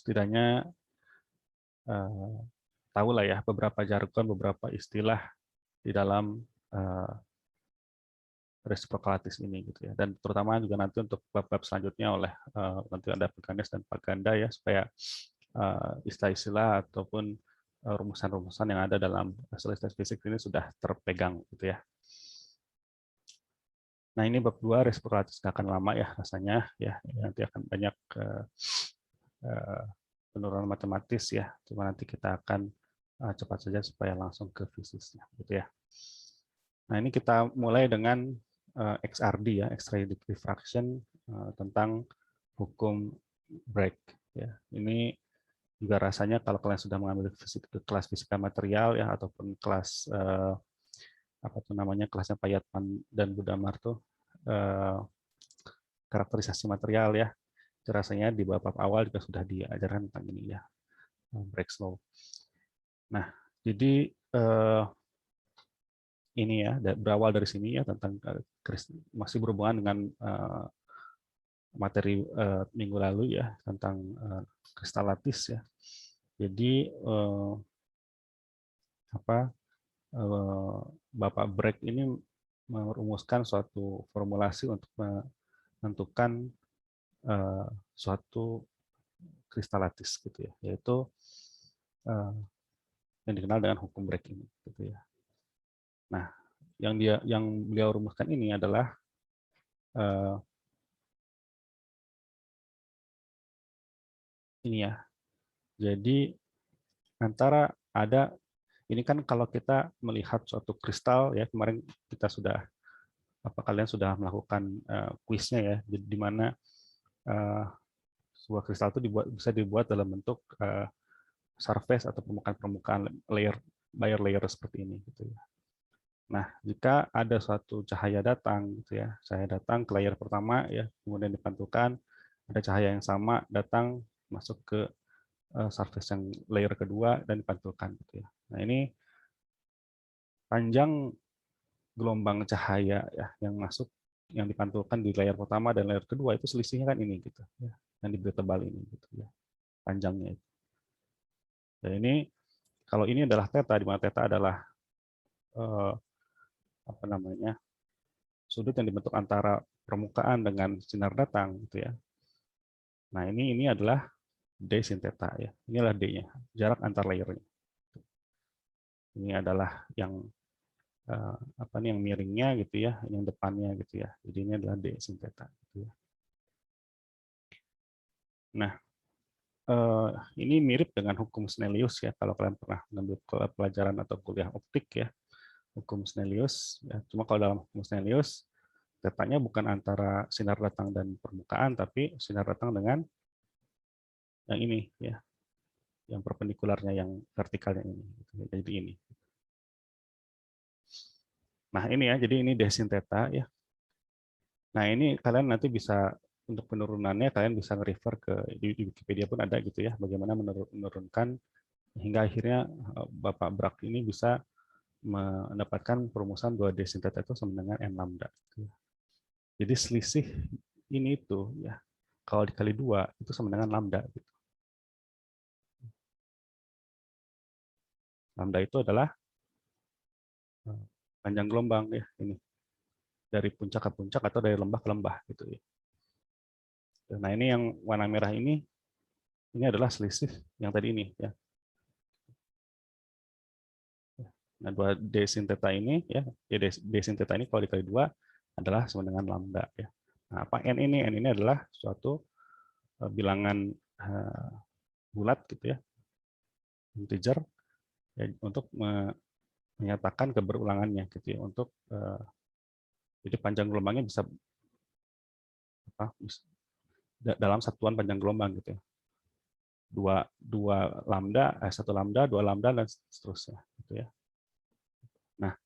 setidaknya tahulah ya beberapa jargon, beberapa istilah di dalam reciprocalatis ini gitu ya. Dan terutama juga nanti untuk bab-bab selanjutnya oleh nanti ada Pak Ganes dan Pak Ganda ya, supaya istilah-istilah ataupun rumusan-rumusan yang ada dalam istilah fisik ini sudah terpegang gitu ya. Nah, ini bab 2 reciprocalatis nggak akan lama ya rasanya ya. Nanti akan banyak penurunan matematis ya. Cuma nanti kita akan cepat saja supaya langsung ke fisiknya gitu ya. Nah, ini kita mulai dengan XRD ya, extrinsic diffraction, tentang hukum Bragg ya. Ini juga rasanya kalau kalian sudah mengambil kelas fisika material ya, ataupun kelas apa tuh namanya, kelasnya Pak Yatman dan Budamar tuh karakterisasi material ya, itu rasanya di bab awal juga sudah diajarkan tentang ini ya, Bragg's law. Nah, jadi ini ya berawal dari sini ya, tentang masih berhubungan dengan materi minggu lalu ya, tentang kristal lattis ya. Jadi Bapak Bragg ini merumuskan suatu formulasi untuk menentukan suatu kristal lattis gitu ya, yaitu yang dikenal dengan hukum Bragg ini gitu ya. Nah, yang beliau rumuskan ini adalah ini ya. Jadi antara ada ini kan kalau kita melihat suatu kristal ya, kemarin kita sudah kalian sudah melakukan kuisnya ya, di mana sebuah kristal itu bisa dibuat dalam bentuk surface atau permukaan layer seperti ini gitu ya. Nah, jika ada suatu cahaya datang gitu ya, cahaya datang ke layer pertama ya, kemudian dipantulkan, ada cahaya yang sama datang masuk ke surface yang layer kedua dan dipantulkan gitu ya. Nah, ini panjang gelombang cahaya ya yang masuk, yang dipantulkan di layer pertama dan layer kedua itu selisihnya kan ini gitu ya, yang diberi tebal ini gitu ya, panjangnya itu. Dan ini kalau ini adalah theta, di mana theta adalah apa namanya, sudut yang dibentuk antara permukaan dengan sinar datang gitu ya. Nah, ini adalah d sin theta ya. Inilah d-nya, jarak antar layernya. Ini adalah yang apa nih, yang miringnya gitu ya, yang depannya gitu ya. Jadi ini adalah d sin theta gitu ya. Nah, ini mirip dengan hukum Snellius ya, kalau kalian pernah mengambil pelajaran atau kuliah optik ya, hukum Snellius ya. Cuma kalau dalam hukum Snellius tetanya bukan antara sinar datang dan permukaan, tapi sinar datang dengan yang ini ya, yang perpendikularnya, yang vertikalnya ini. Jadi ini. Nah, ini ya, jadi ini d sin theta ya. Nah, ini kalian nanti bisa untuk penurunannya kalian bisa nge-refer ke di Wikipedia pun ada gitu ya, bagaimana menurunkan hingga akhirnya Bapak Bragg ini bisa mendapatkan perumusan 2D sin theta itu sama dengan n lambda. Jadi selisih ini itu ya, kalau dikali 2 itu sama dengan lambda. Gitu. Lambda itu adalah panjang gelombang ya, ini dari puncak ke puncak atau dari lembah ke lembah gitu ya. Nah, ini yang warna merah ini adalah selisih yang tadi ini ya. Nah, 2D sin theta ini ya, D sin theta ini kalau dikali 2 adalah sama dengan lambda ya. Nah, apa n ini? N ini adalah suatu bilangan bulat gitu ya, integer ya, untuk menyatakan keberulangannya gitu ya, untuk jadi panjang gelombangnya bisa dalam satuan panjang gelombang gitu ya. Dua lambda, satu lambda, dua lambda dan seterusnya gitu ya. Nah,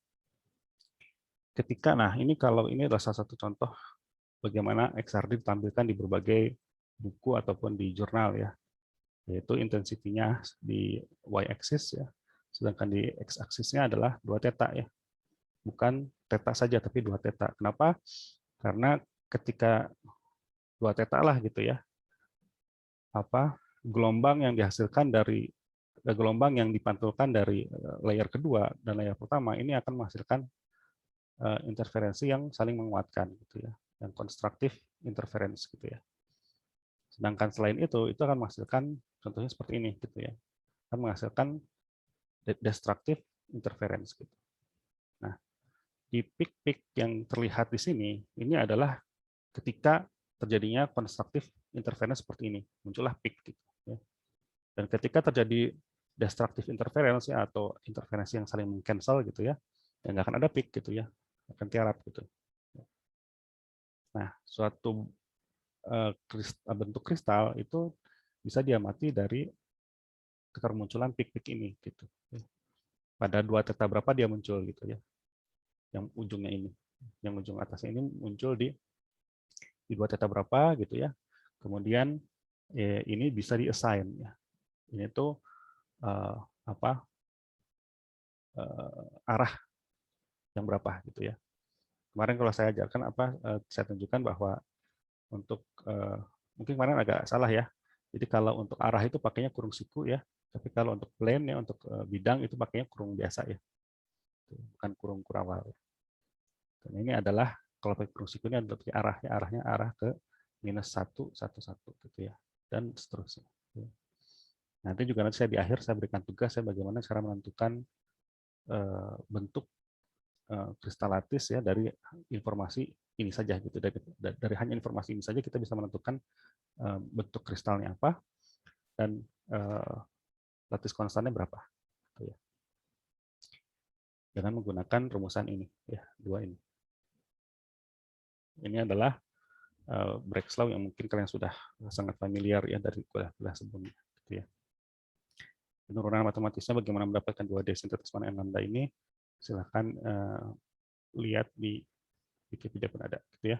ini kalau ini adalah salah satu contoh bagaimana XRD ditampilkan di berbagai buku ataupun di jurnal ya, yaitu intensitinya di y-axis ya, sedangkan di x-axisnya adalah 2 theta ya, bukan theta saja tapi 2 theta. Kenapa? Karena ketika 2 theta lah gitu ya, gelombang yang dihasilkan dari gelombang yang dipantulkan dari layer kedua dan layer pertama ini akan menghasilkan interferensi yang saling menguatkan gitu ya, yang constructive interference gitu ya. Sedangkan selain itu akan menghasilkan contohnya seperti ini gitu ya, akan menghasilkan destructive interference gitu. Nah, di peak-peak yang terlihat di sini ini adalah ketika terjadinya constructive interference seperti ini, muncullah peak gitu ya. Dan ketika terjadi destructive interference ya, atau interferensi yang saling meng-cancel gitu ya nggak akan ada peak gitu ya, akan tiarap gitu. Nah, suatu bentuk kristal itu bisa diamati dari kemunculan peak-peak ini gitu. Pada 2 theta berapa dia muncul gitu ya. Yang ujungnya ini, yang ujung atasnya ini muncul di 2 theta berapa gitu ya. Kemudian ini bisa di-assign ya. Ini tuh arah yang berapa gitu ya. Kemarin kalau saya ajarkan saya tunjukkan bahwa untuk mungkin kemarin agak salah ya. Jadi kalau untuk arah itu pakainya kurung siku ya, tapi kalau untuk plane ya, untuk bidang itu pakainya kurung biasa ya, bukan kurung kurawal. Dan ini adalah kalau pakai kurung siku ini adalah arahnya arah ke -1, 1, 1 gitu ya, dan seterusnya. Nanti juga saya di akhir saya berikan tugas saya bagaimana cara menentukan bentuk kristal lattice ya dari informasi ini saja gitu, dari hanya informasi ini saja kita bisa menentukan bentuk kristalnya apa dan lattice konstannya berapa gitu ya, dengan menggunakan rumusan ini ya, 2 ini. Ini adalah Brecht's law yang mungkin kalian sudah sangat familiar ya dari kuliah sebelumnya gitu ya. Penurunan matematisnya bagaimana mendapatkan 2D sintetis mana lambda ini silahkan lihat di Wikipedia pun ada gitu ya.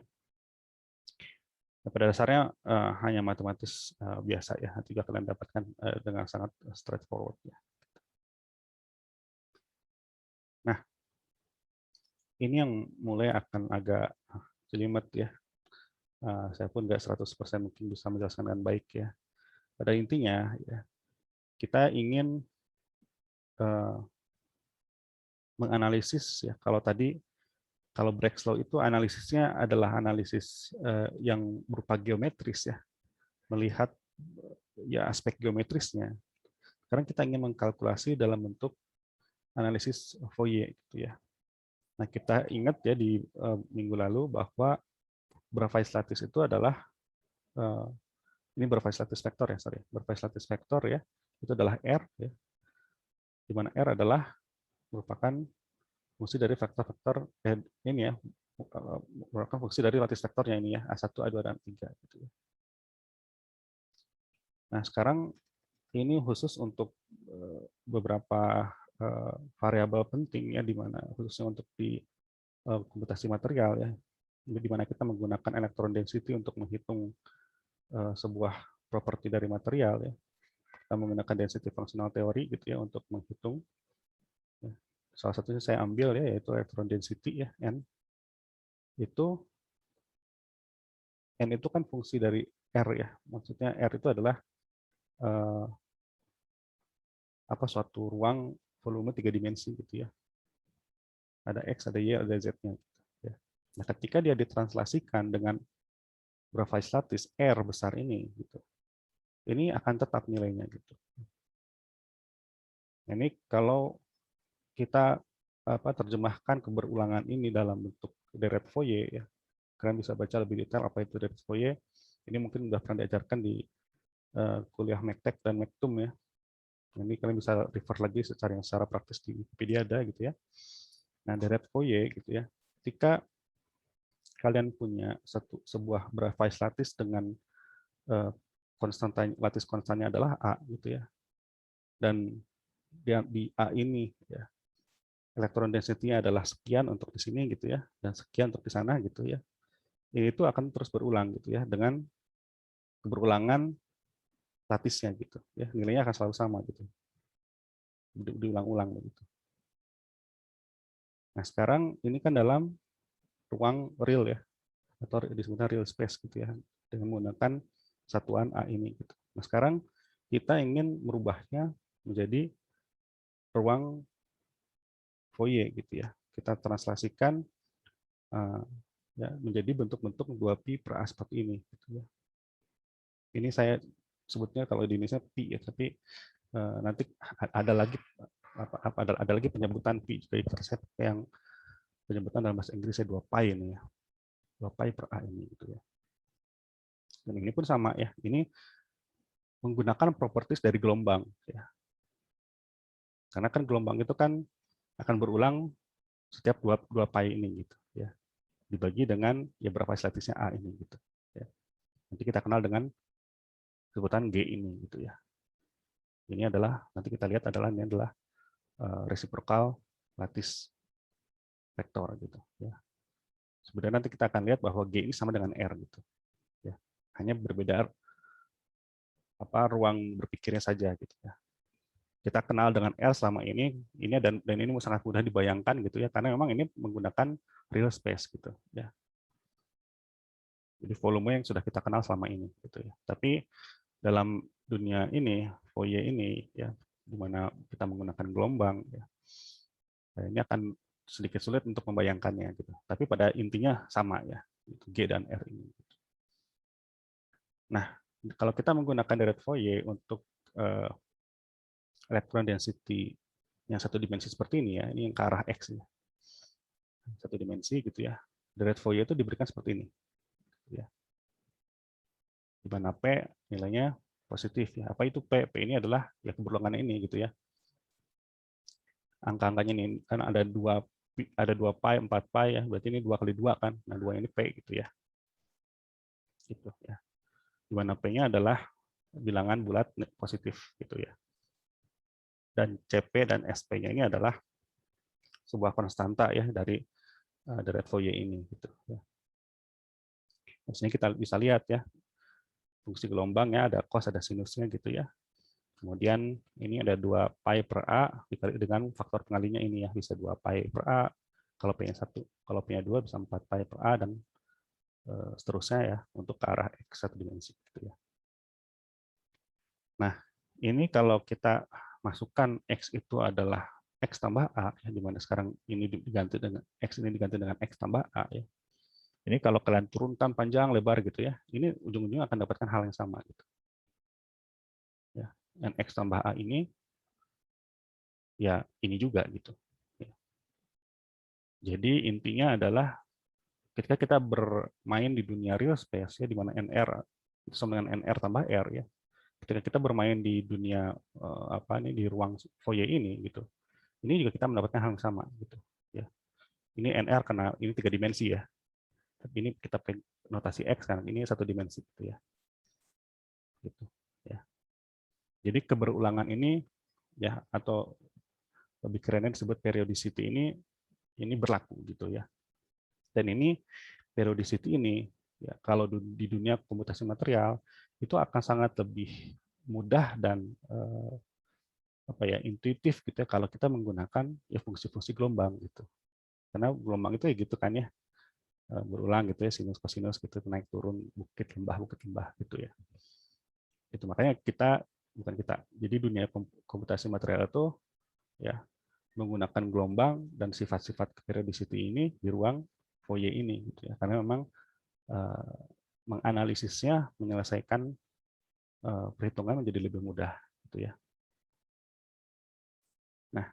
Nah, pada dasarnya hanya matematis biasa ya, nanti juga kalian dapatkan dengan sangat straightforward ya. Nah, ini yang mulai akan agak jelimet ya. Saya pun nggak 100% mungkin bisa menjelaskan dengan baik ya. Pada intinya ya, kita ingin menganalisis ya. Kalau Brecht's law itu analisisnya adalah analisis yang berupa geometris ya, melihat ya aspek geometrisnya. Sekarang kita ingin mengkalkulasi dalam bentuk analisis Fourier gitu ya. Nah, kita ingat ya di minggu lalu bahwa Bravais lattice itu adalah ini Bravais lattice vektor ya, Bravais lattice vektor ya, itu adalah R ya. Di mana R adalah merupakan fungsi dari vektor-vektor ini ya, merupakan fungsi dari lattice vektornya ini ya, A1, A2 dan 3 gitu ya. Nah, sekarang ini khusus untuk beberapa variabel penting ya, di mana khususnya untuk di komputasi material ya, di mana kita menggunakan electron density untuk menghitung sebuah properti dari material ya. Kita menggunakan density functional theory gitu ya untuk menghitung. Salah satunya saya ambil ya, yaitu electron density ya, N. N itu kan fungsi dari R ya. Maksudnya R itu adalah suatu ruang volume 3 dimensi gitu ya. Ada X, ada Y, ada Z-nya. Gitu, ya. Nah, ketika dia ditranslasikan dengan Bravais lattice R besar ini, gitu, ini akan tetap nilainya gitu. Ini kalau kita terjemahkan keberulangan ini dalam bentuk deret Fourier ya, kalian bisa baca lebih detail apa itu deret Fourier. Ini mungkin sudah pernah diajarkan di kuliah MECTEC dan MECTUM ya. Ini kalian bisa refer lagi secara praktis di Wikipedia ada gitu ya. Nah, deret Fourier gitu ya. Ketika kalian punya sebuah Bravais lattice dengan lattice konstannya adalah A gitu ya. Dan di A ini ya, elektron density-nya adalah sekian untuk di sini gitu ya, dan sekian untuk di sana gitu ya. Itu akan terus berulang gitu ya, dengan keberulangan lattice-nya gitu ya. Nilainya akan selalu sama gitu. Diulang-ulang begitu. Nah, sekarang ini kan dalam ruang real ya, atau disebutnya real space gitu ya, dengan menggunakan satuan A ini gitu. Nah, sekarang kita ingin merubahnya menjadi ruang foyer gitu ya. Kita translasikan ya, menjadi bentuk-bentuk 2pi per A seperti ini. Gitu ya. Ini saya sebutnya kalau di Indonesia pi ya, tapi nanti ada lagi ada lagi penyebutan pi dari konsep yang penyebutan dalam bahasa Inggrisnya 2 pi ini ya. 2 pi per A ini gitu ya. Dan ini pun sama ya. Ini menggunakan properties dari gelombang ya. Karena kan gelombang itu kan akan berulang setiap 2 pi ini gitu ya. Dibagi dengan ya berapa lattice-nya A ini gitu ya. Nanti kita kenal dengan sebutan G ini gitu ya. Ini adalah nanti kita lihat adalah ini adalah reciprocal lattice vektor gitu ya. Sebenarnya nanti kita akan lihat bahwa G ini sama dengan R gitu ya. Hanya berbeda ruang berpikirnya saja gitu ya. Kita kenal dengan L selama ini dan ini sangat mudah dibayangkan gitu ya, karena memang ini menggunakan real space gitu ya. Jadi volume yang sudah kita kenal selama ini gitu ya. Tapi dalam dunia ini, Fourier ini ya, di mana kita menggunakan gelombang ya, ini akan sedikit sulit untuk membayangkannya gitu. Tapi pada intinya sama ya, G dan R ini. Nah, kalau kita menggunakan deret Fourier untuk electron density yang satu dimensi seperti ini ya, ini yang ke arah X ya. Satu dimensi gitu ya. Deret Fourier itu diberikan seperti ini. Ya. Di mana P nilainya positif ya. Apa itu P? P ini adalah ya keberlangan ini gitu ya. Angka-angkanya ini kan ada 2 pi, 4 pi ya. Berarti ini 2 kali 2 kan. Nah, 2 ini P gitu ya. Gitu ya. Di mana P-nya adalah bilangan bulat positif gitu ya. Dan CP dan SP-nya ini adalah sebuah konstanta ya dari deret Fourier ini gitu ya. Maksudnya kita bisa lihat ya, fungsi gelombangnya ada cos, ada sinusnya gitu ya. Kemudian ini ada 2 pi per A dikali dengan faktor pengalinya ini ya, bisa 2 pi per A kalau P-nya 1, kalau P-nya 2 bisa 4 pi per A dan seterusnya ya untuk ke arah X satu dimensi gitu ya. Nah, ini kalau kita masukkan X itu adalah X tambah A ya, di mana sekarang ini diganti dengan X ini diganti dengan X tambah A ya. Ini kalau kalian turunkan panjang lebar gitu ya, ini ujung-ujungnya akan dapatkan hal yang sama gitu. Ya, dan X tambah A ini ya ini juga gitu. Ya. Jadi intinya adalah ketika kita bermain di dunia real space ya, di mana NR itu sama dengan NR tambah R ya. Ketika kita bermain di dunia di ruang Fourier ini gitu. Ini juga kita mendapatkan hal yang sama gitu ya. Ini NR karena ini 3 dimensi ya. Tapi ini kita pakai notasi X kan, ini 1 dimensi gitu ya. Gitu ya. Jadi keberulangan ini ya, atau lebih kerennya disebut periodicity ini berlaku gitu ya. Dan ini periodicity ini ya, kalau di dunia komputasi material itu akan sangat lebih mudah dan intuitif gitu ya kalau kita menggunakan ya fungsi-fungsi gelombang gitu. Karena gelombang itu ya gitu kan ya, berulang gitu ya, sinus kosinus gitu, naik turun, bukit lembah gitu ya. Itu makanya jadi dunia komputasi material itu ya menggunakan gelombang dan sifat-sifat periodicity ini di ruang Fourier ini gitu ya. Karena memang menganalisisnya, menyelesaikan perhitungan menjadi lebih mudah gitu ya. Nah,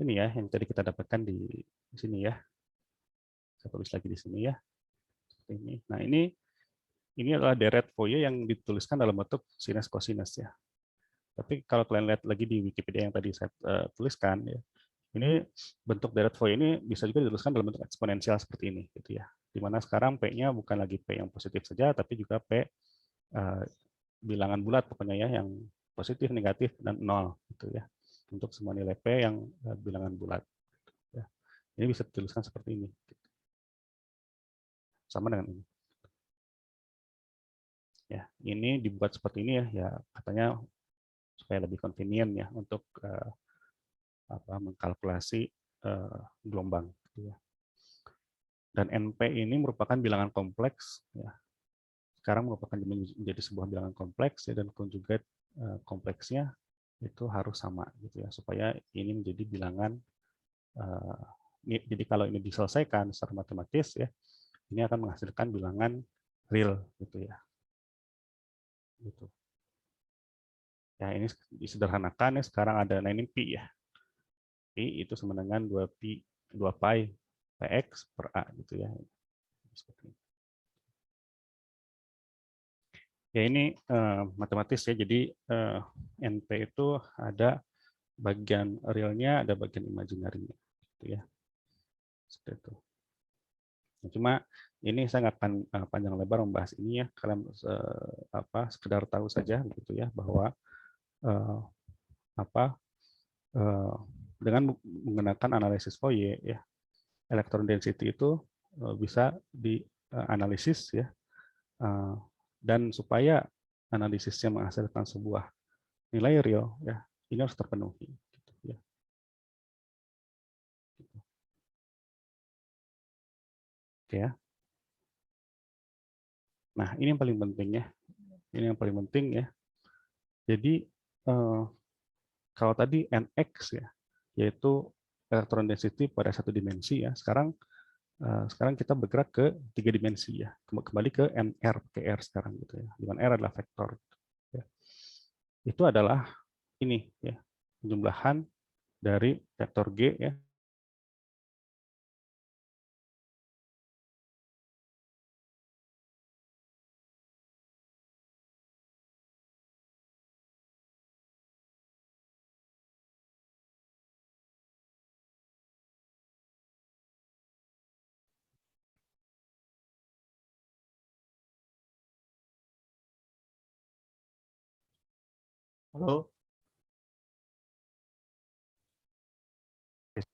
ini ya yang tadi kita dapatkan di sini ya. Saya tulis lagi di sini ya. Seperti ini. Nah, ini adalah deret Fourier yang dituliskan dalam bentuk sinus kosinus ya. Tapi kalau kalian lihat lagi di Wikipedia yang tadi saya tuliskan ya, ini bentuk deret Fourier ini bisa juga dituliskan dalam bentuk eksponensial seperti ini gitu ya. Di mana sekarang P-nya bukan lagi P yang positif saja, tapi juga P bilangan bulat pokoknya ya, yang positif, negatif, dan 0 gitu ya. Untuk semua nilai P yang bilangan bulat. Ya. Ini bisa dituliskan seperti ini. Sama dengan ini. Ya, ini dibuat seperti ini ya katanya supaya lebih convenient ya untuk mengkalkulasi gelombang. Gitu ya. Dan NP ini merupakan bilangan kompleks ya, sekarang merupakan menjadi sebuah bilangan kompleks ya, dan conjugate kompleksnya itu harus sama gitu ya, supaya ini menjadi bilangan jadi kalau ini diselesaikan secara matematis ya, ini akan menghasilkan bilangan real gitu ya. Gitu. Ya ini disederhanakan ya, sekarang ada, nah ini pi ya. Pi itu sama dengan 2 pi px per a gitu ya. Seperti ini. Ya ini matematis ya, jadi NP itu ada bagian realnya, ada bagian imaginary-nya gitu ya. Seperti itu. Nah, cuma ini saya nggak akan panjang lebar membahas ini ya, kalian sekedar tahu saja gitu ya, bahwa dengan menggunakan analisis Fourier ya, electron density itu bisa dianalisis ya, dan supaya analisisnya menghasilkan sebuah nilai real ya, ini harus terpenuhi gitu ya. Oke ya. Nah, ini yang paling penting ya. Ini yang paling penting ya. Jadi kalau tadi Nx ya, yaitu electron density pada satu dimensi ya. Sekarang kita bergerak ke 3 dimensi ya. Kembali ke nr ke r sekarang gitu ya. Di mana r adalah vektor. Ya. Itu adalah ini ya, penjumlahan dari vektor g ya. Halo,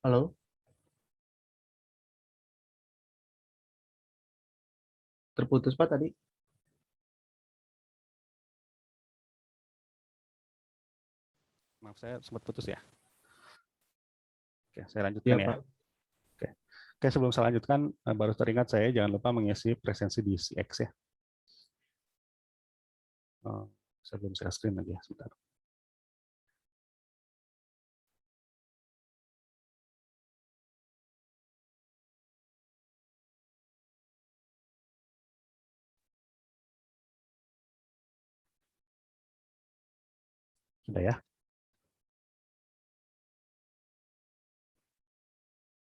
halo, terputus Pak tadi. Maaf saya sempat putus ya. Oke, saya lanjutkan Iya ya. Pak. Oke. Oke, sebelum saya lanjutkan, baru teringat saya jangan lupa mengisi presensi di CX ya. Saya belum share screen lagi ya, sebentar. Sudah ya?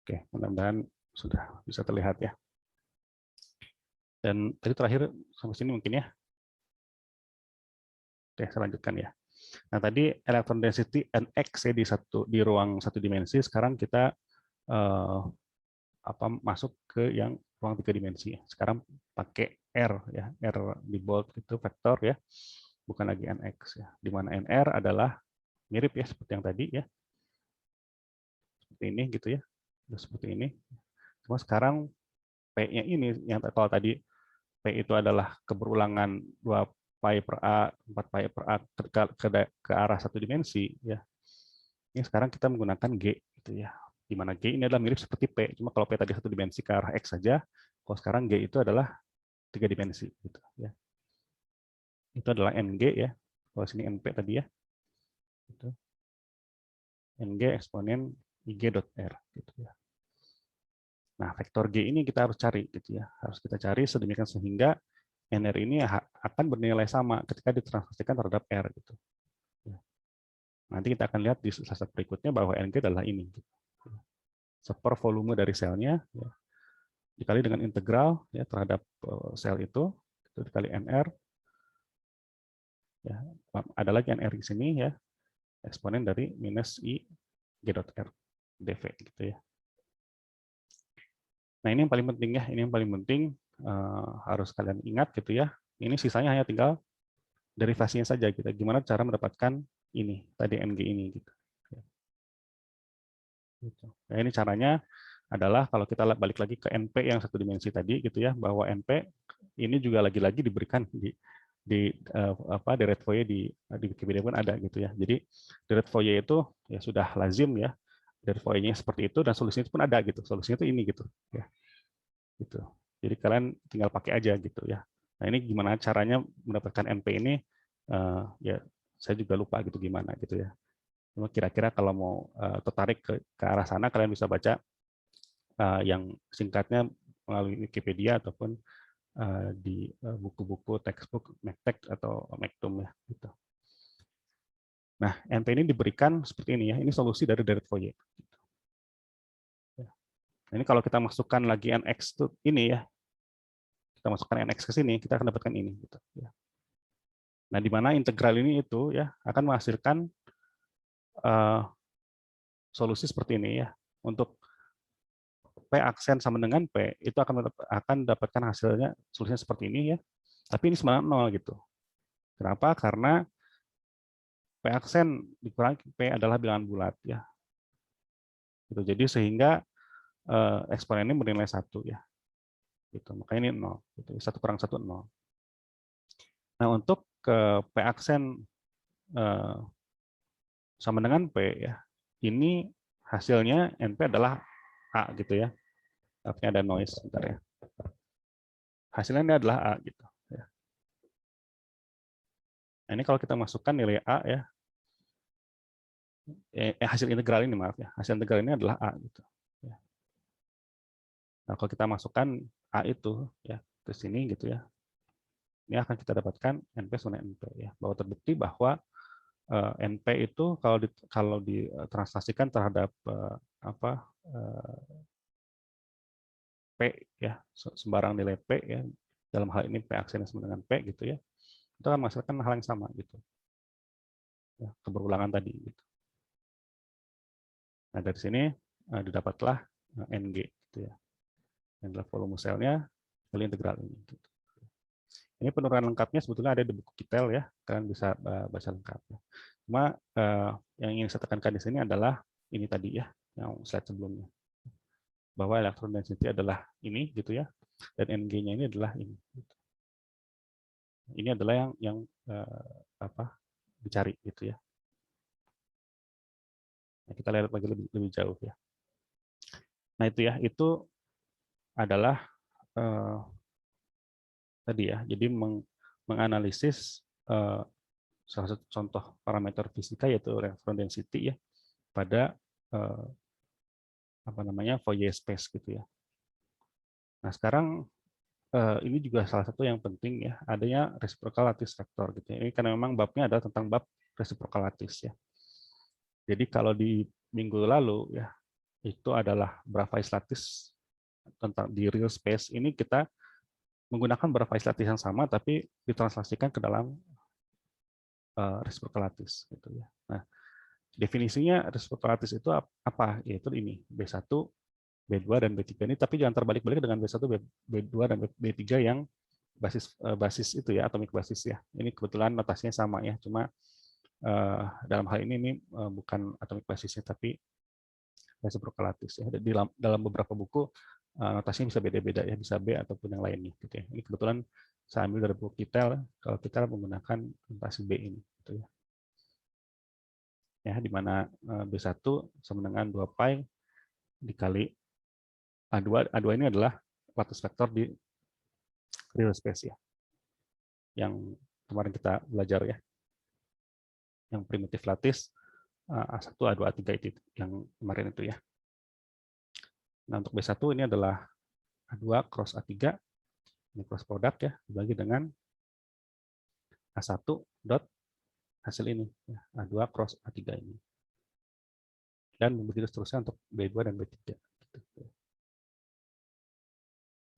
Oke, mudah-mudahan sudah bisa terlihat ya. Dan tadi terakhir sampai sini mungkin ya. Oke, saya lanjutkan ya. Nah, tadi electron density Nx ya di ruang satu dimensi, sekarang kita masuk ke yang ruang 3 dimensi. Sekarang pakai R ya, R di bold itu vektor ya, bukan lagi Nx ya. Di mana Nr adalah mirip ya seperti yang tadi ya. Seperti ini gitu ya. Seperti ini. Cuma sekarang P-nya ini yang kalau tadi P itu adalah keberulangan 2 pi per A, 4 pi per A ke arah satu dimensi ya. Ini sekarang kita menggunakan G gitu ya. Di mana G ini adalah mirip seperti P, cuma kalau P tadi satu dimensi ke arah X saja, kalau sekarang G itu adalah 3 dimensi gitu ya. Itu adalah NG ya. Kalau sini NP tadi ya. Itu NG eksponen IG.R gitu ya. Nah, vektor G ini kita harus cari gitu ya. Harus kita cari sedemikian sehingga NR ini akan bernilai sama ketika ditransaksikan terhadap R gitu. Nanti kita akan lihat di slide berikutnya bahwa NG adalah ini. Seper volume dari selnya ya, dikali dengan integral ya terhadap sel itu dikali NR. Ya, ada lagi NR di sini ya, eksponen dari minus I G.R dV gitu ya. Nah, ini yang paling penting ya, ini yang paling penting harus kalian ingat gitu ya. Ini sisanya hanya tinggal derivasinya saja gitu. Gimana cara mendapatkan ini tadi NG ini gitu. Nah, ini caranya adalah kalau kita balik lagi ke NP yang satu dimensi tadi gitu ya, bahwa NP ini juga lagi-lagi diberikan di Deret Fourier di Wikipedia pun ada gitu ya. Jadi Deret Fourier itu ya sudah lazim ya. Deret Fourier-nya seperti itu dan solusinya pun ada gitu. Solusinya itu ini gitu ya. Gitu. Jadi kalian tinggal pakai aja gitu ya. Nah, ini gimana caranya mendapatkan NP ini? Ya, saya juga lupa gitu gimana gitu ya. Cuma kira-kira kalau mau tertarik ke arah sana, kalian bisa baca yang singkatnya melalui Wikipedia ataupun di buku-buku textbook MECTEC atau MECTUM ya. Gitu. Nah, NP ini diberikan seperti ini ya. Ini solusi dari Derek Foyer. Nah, ini kalau kita masukkan lagi NX itu ini ya, kita masukkan NX ke sini, kita akan dapatkan ini. Gitu, ya. Nah, di mana integral ini itu ya akan menghasilkan solusi seperti ini ya. Untuk P aksen sama dengan P itu akan dapatkan hasilnya solusinya seperti ini ya. Tapi ini sebenarnya 0 gitu. Kenapa? Karena P aksen dikurangi P adalah bilangan bulat ya. Gitu. Jadi sehingga eksponen ini bernilai 1 ya. Gitu. Makanya ini 0. Gitu. 1 kurang 1 0. Nah, untuk P aksen sama dengan P ya. Ini hasilnya NP adalah A gitu ya. Artinya ada noise sebentar ya. Hasilnya ini adalah A gitu ya. Nah, ini kalau kita masukkan nilai A ya. Hasil integral ini maaf ya. Hasil integral ini adalah A gitu. Ya. Nah, kalau kita masukkan A itu ya ke sini gitu ya. Ini akan kita dapatkan NP sama NP ya. Bahwa terbukti bahwa NP itu kalau ditranslasikan terhadap P ya, sembarang nilai P ya, dalam hal ini P aksen sama dengan P gitu ya, itu akan menghasilkan hal yang sama gitu. Ya, keberulangan tadi gitu. Nah, dari sini didapatlah NG gitu ya. Yang adalah volume selnya kali integral ini gitu. Ini penurunan lengkapnya sebetulnya ada di buku Kittel ya, kalian bisa baca lengkapnya. Cuma yang ingin saya tekankan di sini adalah ini tadi ya, yang slide sebelumnya. Bahwa elektron density adalah ini gitu ya, dan NG-nya ini adalah ini. Gitu. Ini adalah yang dicari gitu ya. Nah, kita lihat lagi lebih jauh ya. Nah, itu ya, itu adalah tadi ya. Jadi menganalisis salah satu contoh parameter fisika yaitu elektron density ya pada Fourier space gitu ya. Nah, sekarang ini juga salah satu yang penting ya, adanya reciprocal lattice vector gitu ya. Ini karena memang babnya adalah tentang bab reciprocal lattice ya. Jadi kalau di minggu lalu ya itu adalah Bravais lattice tentang di real space, ini kita menggunakan Bravais lattice yang sama tapi ditranslasikan ke dalam reciprocal lattice gitu ya. Nah, definisinya reciprocal lattice itu apa? Yaitu ini B1, B2 dan B3 ini, tapi jangan terbalik-balik dengan B1, B2 dan B3 yang basis itu ya, atomic basis ya. Ini kebetulan notasinya sama ya, cuma dalam hal ini bukan atomic basisnya tapi reciprocal lattice ya. Dalam beberapa buku notasinya bisa beda-beda ya, bisa B ataupun yang lainnya gitu ya. Ini kebetulan saya ambil dari buku Kittel, kalau kita menggunakan notasi B ini gitu ya. Ya, di mana B1 sama dengan 2 pi dikali A2. A2 ini adalah lattice vector di real space ya. Yang kemarin kita belajar ya. Yang primitif lattice A1, A2, A3 itu yang kemarin itu ya. Nah, untuk B1 ini adalah A2 cross A3, ini cross product ya, dibagi dengan A1 dot hasil ini, ya, A2 cross A3 ini. Dan begitu seterusnya untuk B2 dan B3. Gitu.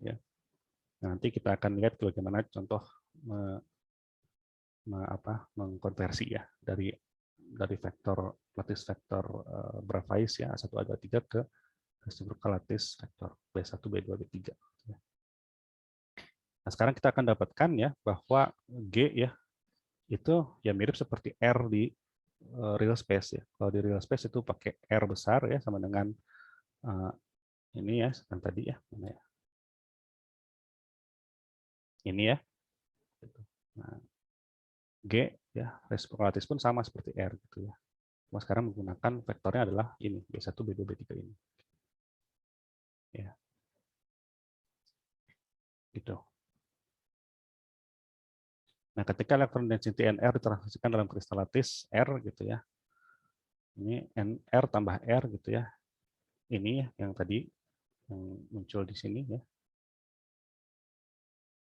Ya. Nah, nanti kita akan lihat bagaimana contoh mengkonversi ya dari vektor lattice vektor Bravais ya A1, A2, A3 ke reciprocal lattice vektor B1, B2, B3. Ya. Nah, sekarang kita akan dapatkan ya bahwa G ya itu ya mirip seperti R di real space ya. Kalau di real space itu pakai R besar ya sama dengan ini ya yang tadi ya. Mana ya? Ini ya. Nah, G ya reciprocal lattice pun sama seperti R gitu ya. Cuma sekarang menggunakan vektornya adalah ini B1, B2, B3 ini. Ya. Gitu. Nah, ketika elektron density NR ditransaksikan dalam kristal lattice R gitu ya. Ini NR tambah R gitu ya. Ini yang tadi yang muncul di sini ya.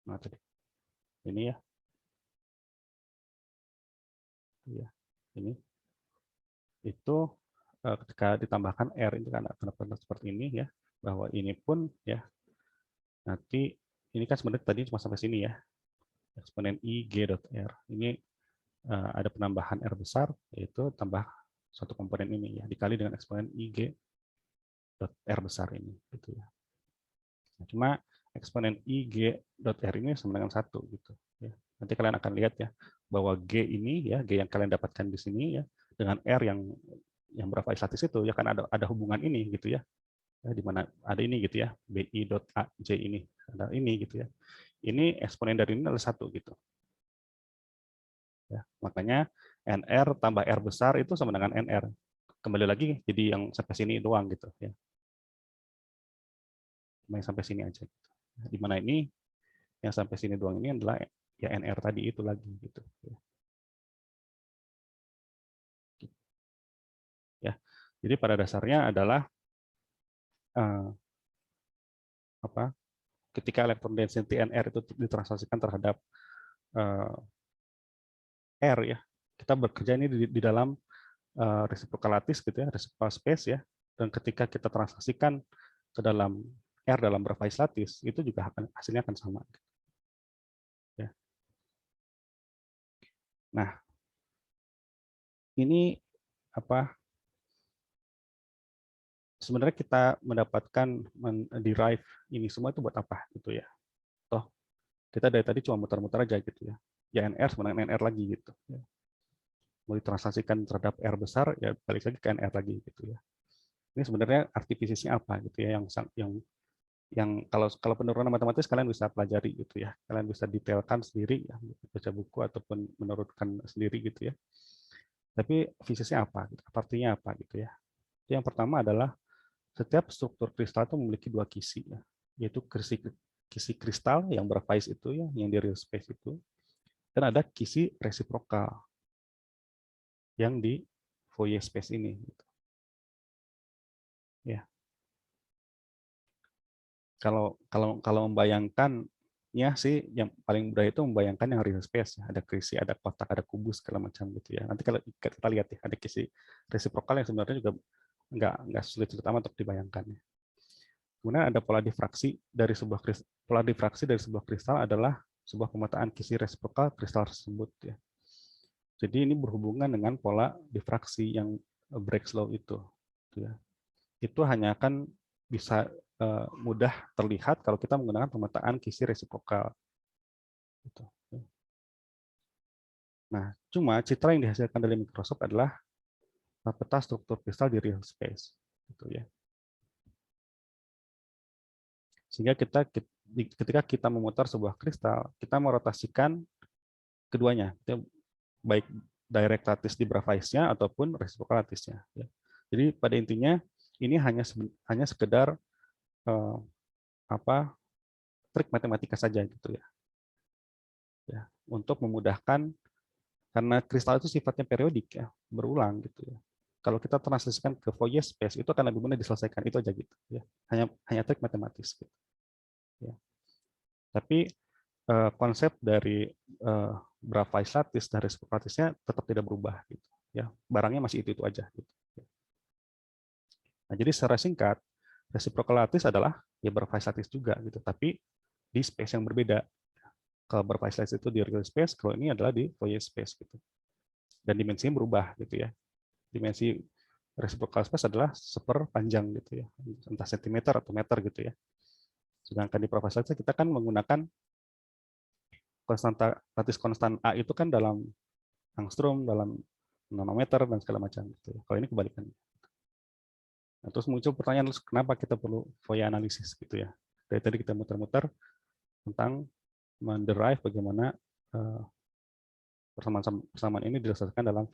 Nah, tadi ini ya. Ya, ini itu ketika ditambahkan R itu kan akan seperti ini ya, bahwa ini pun ya nanti ini kan sebenarnya tadi cuma sampai sini ya, eksponen I G dot R ini ada penambahan R besar yaitu tambah satu komponen ini ya dikali dengan eksponen I G dot R besar ini gitu ya. Nah, cuma eksponen I G dot R ini sama dengan 1 gitu ya. Nanti kalian akan lihat ya bahwa G ini ya, G yang kalian dapatkan di sini ya dengan R yang berapa statis itu ya kan ada hubungan ini gitu ya. Ya, di mana ada ini gitu ya, BI dot A J ini ada ini gitu ya. Ini eksponen dari ini adalah 1 gitu. Ya, makanya NR tambah R besar itu sama dengan NR. Kembali lagi jadi yang sampai sini doang gitu ya. Cuma yang sampai sini aja gitu. Di mana ini yang sampai sini doang ini adalah ya NR tadi itu lagi gitu. Ya. Jadi pada dasarnya adalah apa? Ketika elektron density NR itu ditransaksikan terhadap R ya, kita bekerja ini di dalam reciprocal lattice gitu ya, reciprocal space ya. Dan ketika kita transaksikan ke dalam R dalam bervice lattice itu juga hasilnya akan sama. Ya. Nah, ini apa? Sebenarnya kita mendapatkan derive ini semua itu buat apa gitu ya? Toh kita dari tadi cuma muter-muter aja gitu ya. Ya NR sama dengan NR lagi gitu. Ya. Mau ditransaksikan terhadap R besar ya balik lagi ke NR lagi gitu ya. Ini sebenarnya arti fisisnya apa gitu ya yang kalau penurunan matematis kalian bisa pelajari gitu ya. Kalian bisa detailkan sendiri ya, baca buku ataupun menurutkan sendiri gitu ya. Tapi fisisnya apa? Gitu. Artinya apa gitu ya? Yang pertama adalah setiap struktur kristal itu memiliki dua kisi ya, yaitu kisi kristal yang berphase itu ya, yang di real space itu, dan ada kisi resiprokal yang di Fourier space ini. Gitu. Ya, kalau membayangkan ya sih yang paling mudah itu membayangkan yang real space ya. Ada krisi, ada kotak, ada kubus segala macam gitu ya. Nanti kalau kita lihat ya ada kisi resiprokal yang sebenarnya juga nggak sulit-sulit amat untuk dibayangkan ya. Kemudian ada pola difraksi dari sebuah kristal adalah sebuah pemetaan kisi resiprokal kristal tersebut ya. Jadi ini berhubungan dengan pola difraksi yang Breaks law itu ya. Itu hanya akan bisa mudah terlihat kalau kita menggunakan pemetaan kisi resiprokal. Gitu. Nah, cuma citra yang dihasilkan dari Microsoft adalah peta struktur kristal di real space. Gitu ya. Sehingga ketika kita memutar sebuah kristal, kita merotasikan keduanya, baik direct lattice di Bravais-nya ataupun reciprocal lattice-nya. Ya. Jadi pada intinya ini hanya sekedar trik matematika saja gitu ya. Ya, untuk memudahkan karena kristal itu sifatnya periodik ya, berulang gitu ya. Kalau kita translasikan ke Fourier space itu akan lebih mudah diselesaikan itu aja gitu ya. Hanya trik matematis gitu. Ya. Tapi konsep dari Bravais lattice dari reciprocal lattice-nya tetap tidak berubah gitu. Ya, barangnya masih itu aja gitu. Nah, jadi secara singkat, reciprocal lattice adalah ya Bravais lattice juga gitu, tapi di space yang berbeda. Kalau Bravais lattice itu di real space, kalau ini adalah di Fourier space gitu. Dan dimensinya berubah gitu ya. Dimensi reciprocal space adalah seperpanjang gitu ya, entah sentimeter atau meter gitu ya. Sedangkan di Bravais lattice kita kan menggunakan lattice konstan A itu kan dalam angstrom, dalam nanometer dan segala macam gitu. Kalau ini kebalikannya. Nah, terus muncul pertanyaan, kenapa kita perlu Fourier analisis gitu ya? Dari tadi kita muter-muter tentang menderive bagaimana persamaan ini diselesaikan dengan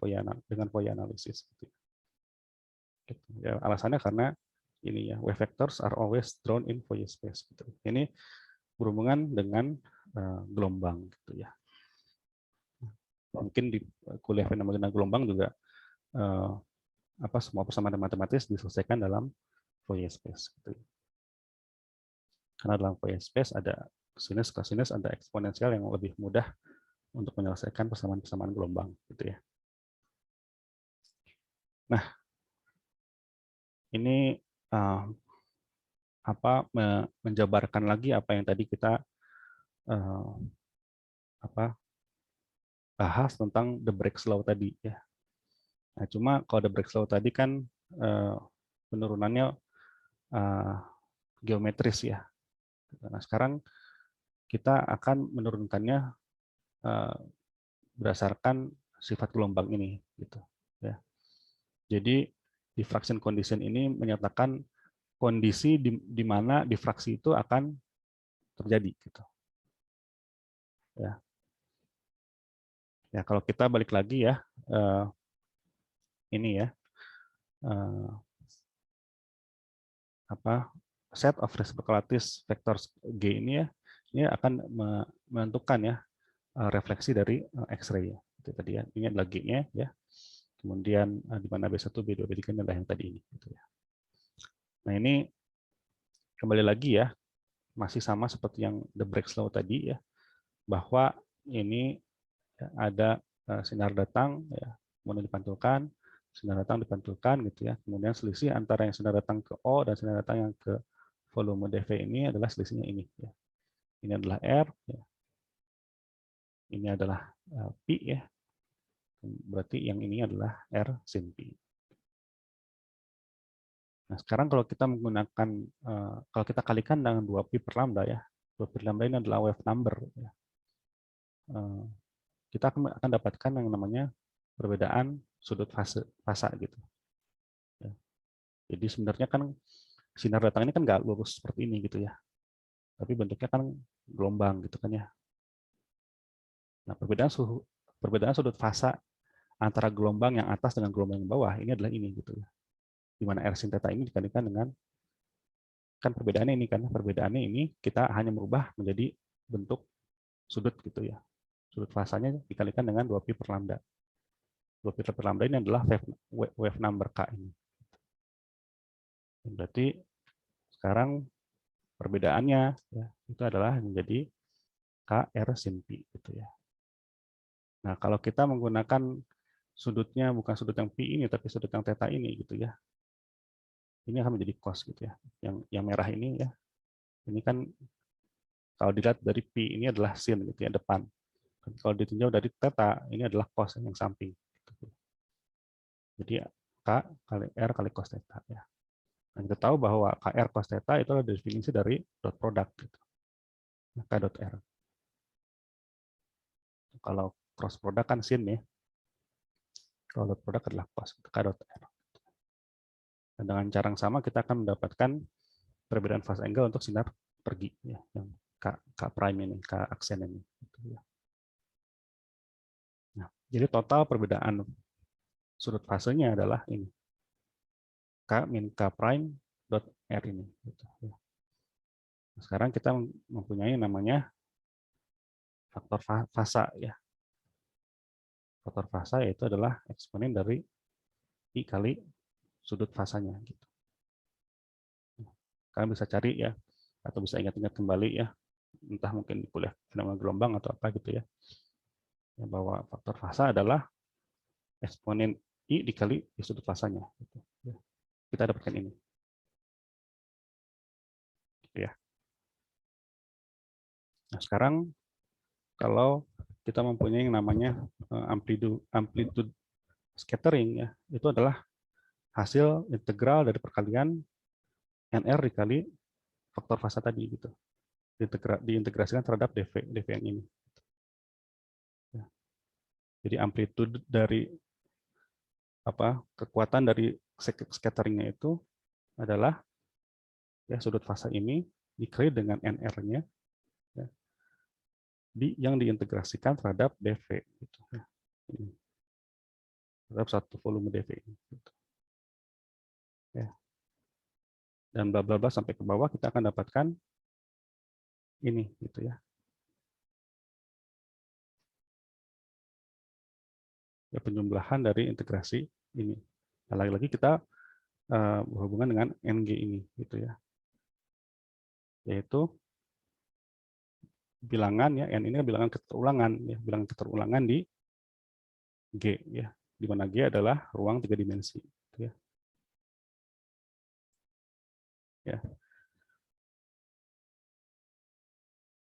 Fourier analisis. Gitu. Ya, alasannya karena ini ya, wave vectors are always drawn in Fourier space. Gitu. Ini berhubungan dengan gelombang gitu ya. Mungkin di kuliah fenomena gelombang juga semua persamaan matematis diselesaikan dalam Fourier space. Gitu. Karena dalam Fourier space ada sinus, cosinus, ada eksponensial yang lebih mudah untuk menyelesaikan persamaan-persamaan gelombang. Gitu ya. Nah, ini menjabarkan lagi apa yang tadi kita bahas tentang the Bragg law tadi ya. Nah, cuma kalau the Bragg law tadi kan penurunannya geometris ya. Nah, sekarang kita akan menurunkannya berdasarkan sifat gelombang ini gitu ya. Jadi diffraction condition ini menyatakan kondisi di mana difraksi itu akan terjadi gitu. Ya. Ya, kalau kita balik lagi ya, ini ya, set of reciprocal lattice vectors G ini ya, ini akan menentukan ya refleksi dari X-ray ya. Itu tadi ya, ini adalah G-nya ya. Kemudian di mana B1, B2, B3 adalah yang tadi ini. Gitu ya. Nah ini kembali lagi ya, masih sama seperti yang the Bragg law tadi ya, bahwa ini ada sinar datang ya, kemudian dipantulkan, sinar datang dipantulkan gitu ya. Kemudian selisih antara yang sinar datang ke O dan sinar datang yang ke volume dV ini adalah selisihnya ini ya. Ini adalah R ya. Ini adalah Pi ya. Berarti yang ini adalah R sin Pi. Nah, sekarang kalau kita menggunakan kalau kita kalikan dengan 2Pi per lambda ya. 2Pi per lambda ini adalah wave number ya. Kita akan dapatkan yang namanya perbedaan sudut fasa gitu. Ya. Jadi sebenarnya kan sinar datang ini kan nggak lurus seperti ini gitu ya, tapi bentuknya kan gelombang gitu kan ya. Nah perbedaan sudut fasa antara gelombang yang atas dengan gelombang yang bawah ini adalah ini gitu ya. Di mana R sin theta ini dikalikan dengan kan perbedaannya ini kan perbedaannya ini kita hanya merubah menjadi bentuk sudut gitu ya. Sudut fasanya dikalikan dengan 2Pi per lambda. 2Pi per lambda ini adalah wave number K ini. Berarti sekarang perbedaannya ya, itu adalah menjadi KR sin Pi gitu ya. Nah, kalau kita menggunakan sudutnya bukan sudut yang Pi ini tapi sudut yang theta ini gitu ya. Ini akan menjadi cos gitu ya. Yang merah ini ya. Ini kan kalau dilihat dari Pi ini adalah sin gitu ya depan. Kalau ditinjau dari theta ini adalah cos yang samping. Gitu. Jadi K kali R kali cos theta ya. Nah, kita tahu bahwa KR cos theta itu adalah definisi dari dot product gitu. K dot R. Kalau cross product kan sin ya. Kalau dot product adalah cos K dot R. Dan dengan cara yang sama kita akan mendapatkan perbedaan phase angle untuk sinar pergi ya, yang K prime ini, K aksen ini. Nah, jadi total perbedaan sudut fasenya adalah ini K min K prime dot R ini. Sekarang kita mempunyai namanya faktor fasa ya. Faktor fasa yaitu adalah eksponen dari I kali sudut fasanya gitu. Kalian bisa cari ya atau bisa ingat-ingat kembali ya, entah mungkin di kuliah fenomena gelombang atau apa gitu ya. Bahwa faktor fasa adalah eksponen I dikali sudut fasanya gitu. Kita dapatkan ini. Gitu ya. Nah, sekarang kalau kita mempunyai yang namanya amplitude scattering ya, itu adalah hasil integral dari perkalian NR dikali faktor fasa tadi gitu. Diintegrasikan terhadap dv yang ini. Ya. Jadi amplitude dari kekuatan dari scatteringnya itu adalah ya sudut fasa ini dikali dengan NR-nya ya, yang diintegrasikan terhadap dv gitu. Ya. Ini. Terhadap satu volume dv ini. Gitu. Ya. Dan bla bla bla sampai ke bawah kita akan dapatkan ini gitu ya. ya, penjumlahan dari integrasi ini. Nah, lagi-lagi kita berhubungan dengan NG ini, gitu ya, yaitu bilangan ya, n ini bilangan keterulangan ya, bilangan keterulangan di G ya, di mana G adalah ruang 3 dimensi, gitu ya. Ya.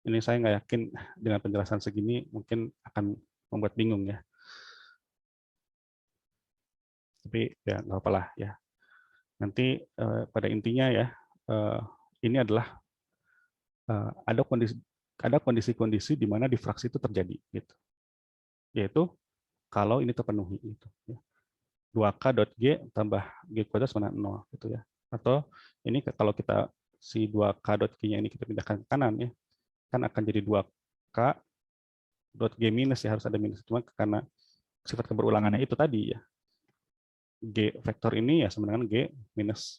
Ini saya nggak yakin dengan penjelasan segini mungkin akan membuat bingung ya. Tapi ya nggak apa-apa lah ya. Nanti pada intinya ya, ini adalah ada kondisi-kondisi di mana difraksi itu terjadi, gitu. Yaitu kalau ini terpenuhi, gitu. 2k.g tambah g kuadrat sama 0, gitu ya. Atau ini kalau kita si 2k.g-nya ini kita pindahkan ke kanan ya, kan akan jadi 2k.g minus ya, harus ada minus, cuma karena sifat keberulangannya itu tadi ya. G vektor ini ya sama dengan G minus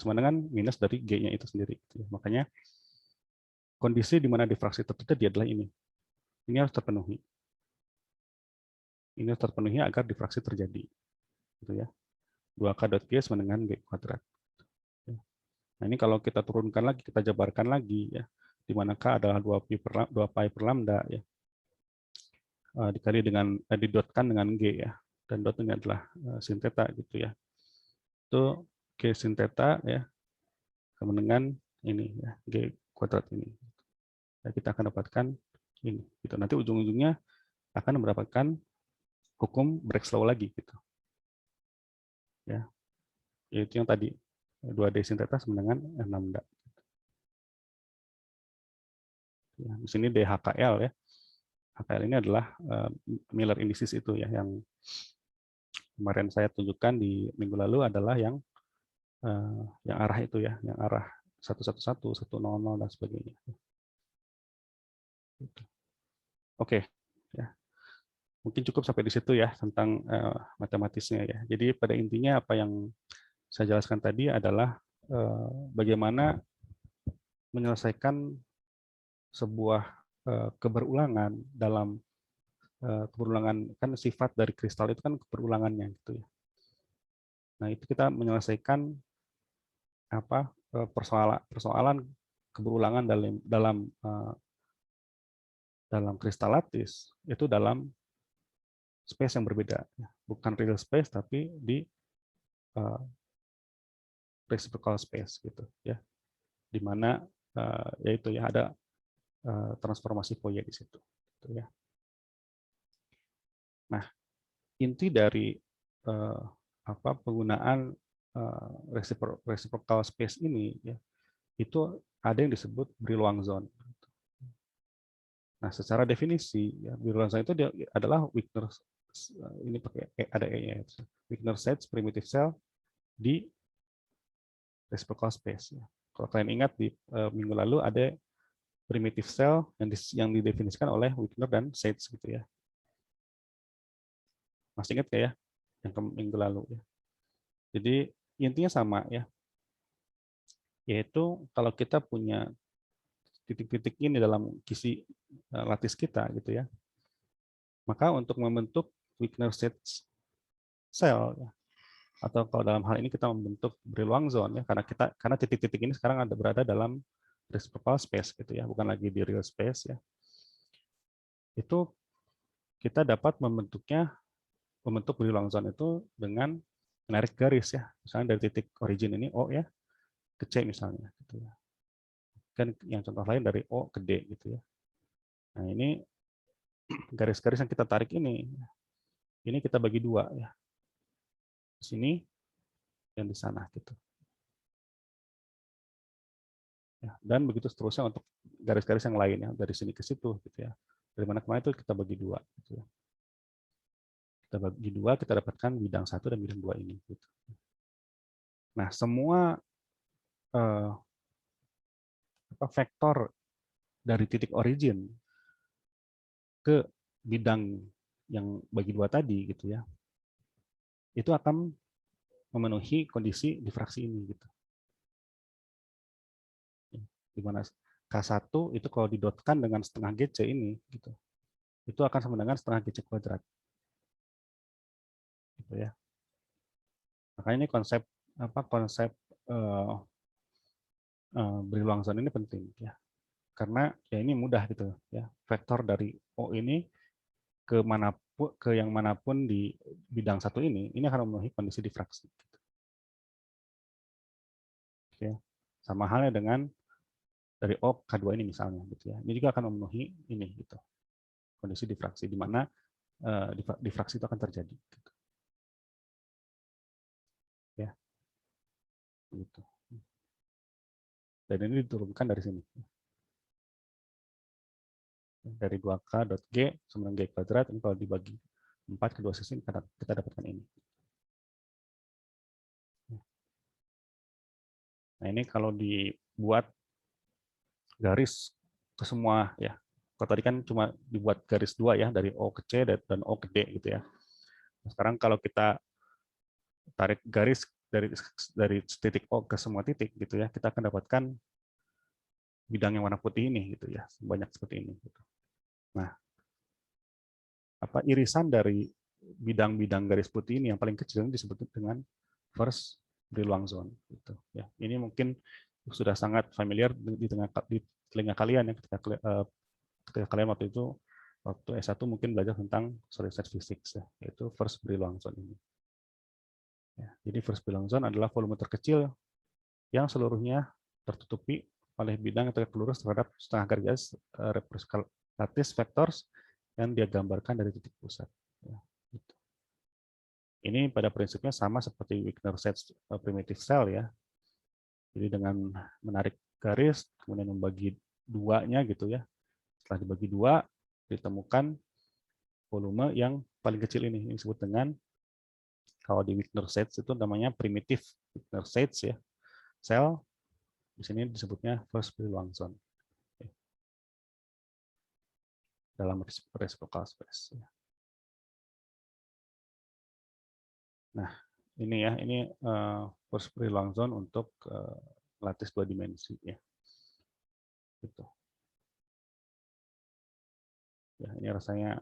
sama dengan minus dari G-nya itu sendiri. Makanya kondisi di mana difraksi terjadi adalah ini. Ini harus terpenuhi. Ini harus terpenuhi agar difraksi terjadi. Gitu ya. 2k.g sama dengan G kuadrat. Nah, ini kalau kita turunkan lagi, kita jabarkan lagi ya. Di mana K adalah 2 pi per lambda ya. Dikali dengan didotkan dengan G ya. Dan dot ini adalah sin theta gitu ya. Itu G sin theta ya sama dengan ini ya, G kuadrat ini. Nah, kita akan dapatkan ini. Gitu. Nanti ujung-ujungnya akan mendapatkan hukum Breaks law lagi gitu. Ya. Yaitu yang tadi 2D sin theta sama dengan lambda. Ya, di sini DHKL ya. HKL ini adalah Miller indices itu ya, yang kemarin saya tunjukkan di minggu lalu adalah yang arah itu ya, yang arah 111, 100 dan sebagainya. Oke, ya. Mungkin cukup sampai di situ ya tentang matematisnya ya. Jadi pada intinya apa yang saya jelaskan tadi adalah bagaimana menyelesaikan sebuah keberulangan dalam keberulangan, kan sifat dari kristal itu kan keberulangannya gitu ya. Nah, itu kita menyelesaikan apa persoalan keberulangan dalam kristal lattice itu dalam space yang berbeda, bukan real space tapi di reciprocal space gitu ya, di mana yaitu ya ada transformasi Fourier di situ gitu ya. Nah, inti dari penggunaan reciprocal space ini ya, itu ada yang disebut Brillouin zone. Nah, secara definisi ya, Brillouin zone itu adalah Wigner, ini pakai ada E-nya, Wigner sets primitive cell di reciprocal space ya. Kalau kalian ingat di minggu lalu ada primitive cell yang didefinisikan oleh Wigner dan Sage gitu ya. Masih ingat nggak ya yang minggu lalu ya? Jadi intinya sama ya, yaitu kalau kita punya titik-titik ini dalam kisi lattice kita gitu ya, maka untuk membentuk Wigner Sage cell ya, atau kalau dalam hal ini kita membentuk Brillouin zone ya, karena titik-titik ini sekarang berada dalam reciprocal space gitu ya, bukan lagi di real space ya. Itu kita dapat membentuk Brillouin zone itu dengan menarik garis ya, misalnya dari titik origin ini O ya ke C misalnya gitu ya. Kan yang contoh lain dari O ke D gitu ya. Nah, ini garis-garis yang kita tarik ini kita bagi dua ya. Di sini dan di sana gitu. Ya, dan begitu seterusnya untuk garis-garis yang lain ya, dari sini ke situ gitu ya. Dari mana kemana itu kita bagi dua gitu ya. Kita bagi dua, kita dapatkan bidang 1 dan bidang 2 ini gitu. Nah, semua vektor dari titik origin ke bidang yang bagi dua tadi gitu ya, itu akan memenuhi kondisi difraksi ini gitu. Di mana K1 itu kalau didotkan dengan setengah GC ini gitu, itu akan sama dengan setengah GC kuadrat. gitu ya. Makanya ini konsep berulang zone ini penting ya, karena ya ini mudah gitu ya, vektor dari O ini ke yang manapun di bidang satu ini akan memenuhi kondisi difraksi. Gitu. Ya. Sama halnya dengan dari O K2 ini misalnya gitu ya. Ini juga akan memenuhi ini gitu. Kondisi difraksi di mana difraksi itu akan terjadi gitu. Ya. Gitu. Dan ini diturunkan dari sini. Dari 2K.G sama dengan G kuadrat, ini kalau dibagi 4 kedua sisi kita dapatkan ini. Nah, ini kalau dibuat garis ke semua ya. Kalau tadi kan cuma dibuat garis 2 ya, dari O ke C dan O ke D gitu ya. Nah, sekarang kalau kita tarik garis dari titik O ke semua titik gitu ya, kita akan dapatkan bidang yang warna putih ini gitu ya, banyak seperti ini gitu. Nah, irisan dari bidang-bidang garis putih ini yang paling kecil ini disebut dengan first Brillouin zone gitu ya. Ini mungkin sudah sangat familiar di telinga kalian ya, ketika kalian waktu S1 mungkin belajar tentang solid state physics ya, yaitu first Brillouin zone ini. Ya, jadi first Brillouin zone adalah volume terkecil yang seluruhnya tertutupi oleh bidang yang tegak lurus terhadap setengah garis representatif vectors yang dia gambarkan dari titik pusat. Ya, gitu. Ini pada prinsipnya sama seperti Wigner-Seitz primitive cell ya. Jadi dengan menarik garis, kemudian membagi duanya gitu ya. Setelah dibagi dua, ditemukan volume yang paling kecil ini disebut dengan, kalau di Wigner-Seitz itu namanya primitive Wigner-Seitz ya, sel. Di sini disebutnya first Brillouin zone dalam reciprocal space. Nah, ini ya, ini first Brillouin zone untuk lattice 2 dimensi ya. Gitu. Ya, ini rasanya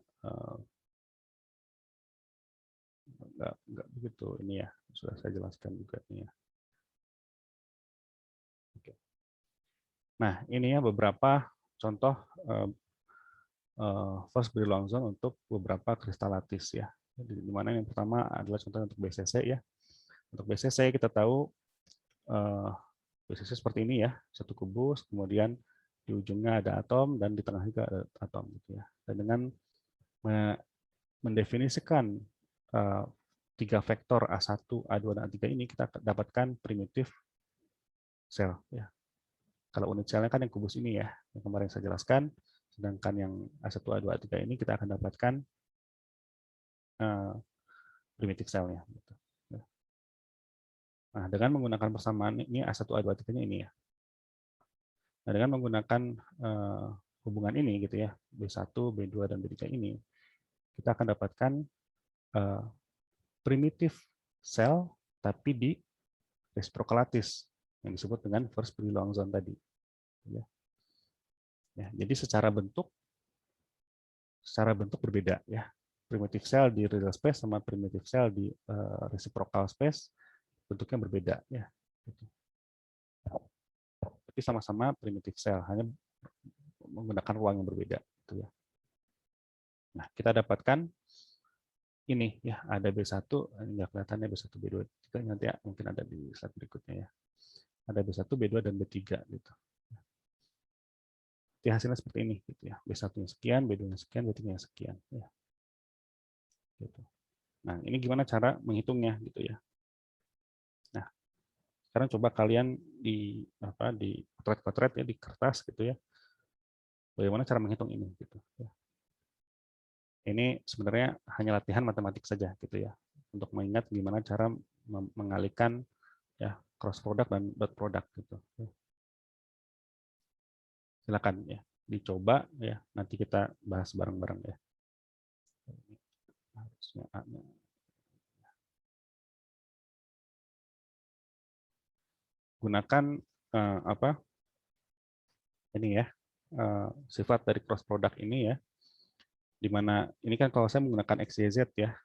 nggak begitu ini ya, sudah saya jelaskan juga ini ya. Oke. Nah, ini ya beberapa contoh first Brillouin zone untuk beberapa kristal lattice ya. Di mana yang pertama adalah contoh untuk BCC ya. Untuk BCC kita tahu BCC seperti ini ya, satu kubus, kemudian di ujungnya ada atom dan di tengah juga ada atom gitu ya. Dan dengan mendefinisikan tiga vektor A1, A2 dan A3 ini kita dapatkan primitif sel ya. Kalau unit selnya kan yang kubus ini ya, yang kemarin saya jelaskan, sedangkan yang A1, A2, A3 ini kita akan dapatkan primitif selnya gitu. Nah, dengan menggunakan persamaan ini A1, A2, A3-nya ini ya. Nah, dengan menggunakan hubungan ini gitu ya, B1, B2 dan B3 ini, kita akan dapatkan primitif sel tapi di reciprocal lattice yang disebut dengan first Brillouin zone tadi. Ya. Ya, jadi secara bentuk berbeda ya. Primitive cell di real space sama primitive cell di reciprocal space bentuknya berbeda ya. Tapi sama-sama primitive cell, hanya menggunakan ruang yang berbeda gitu ya. Nah, kita dapatkan ini ya, ada B1, enggak kelihatannya B1, B2, B3 nanti ya, mungkin ada di slide berikutnya ya. Ada B1, B2 dan B3 gitu. Jadi hasilnya seperti ini gitu ya. B1-nya sekian, B2-nya sekian, B3-nya sekian ya. Gitu. Nah, ini gimana cara menghitungnya gitu ya. Nah, sekarang coba kalian di potret-potret ya di kertas gitu ya. Bagaimana cara menghitung ini gitu ya. Ini sebenarnya hanya latihan matematik saja gitu ya. Untuk mengingat gimana cara mengalihkan ya cross product dan dot product gitu. Silakan ya dicoba ya, nanti kita bahas bareng-bareng ya. Harusnya ada. Gunakan ini ya, sifat dari cross product ini ya, di mana ini kan kalau saya menggunakan XYZ ya,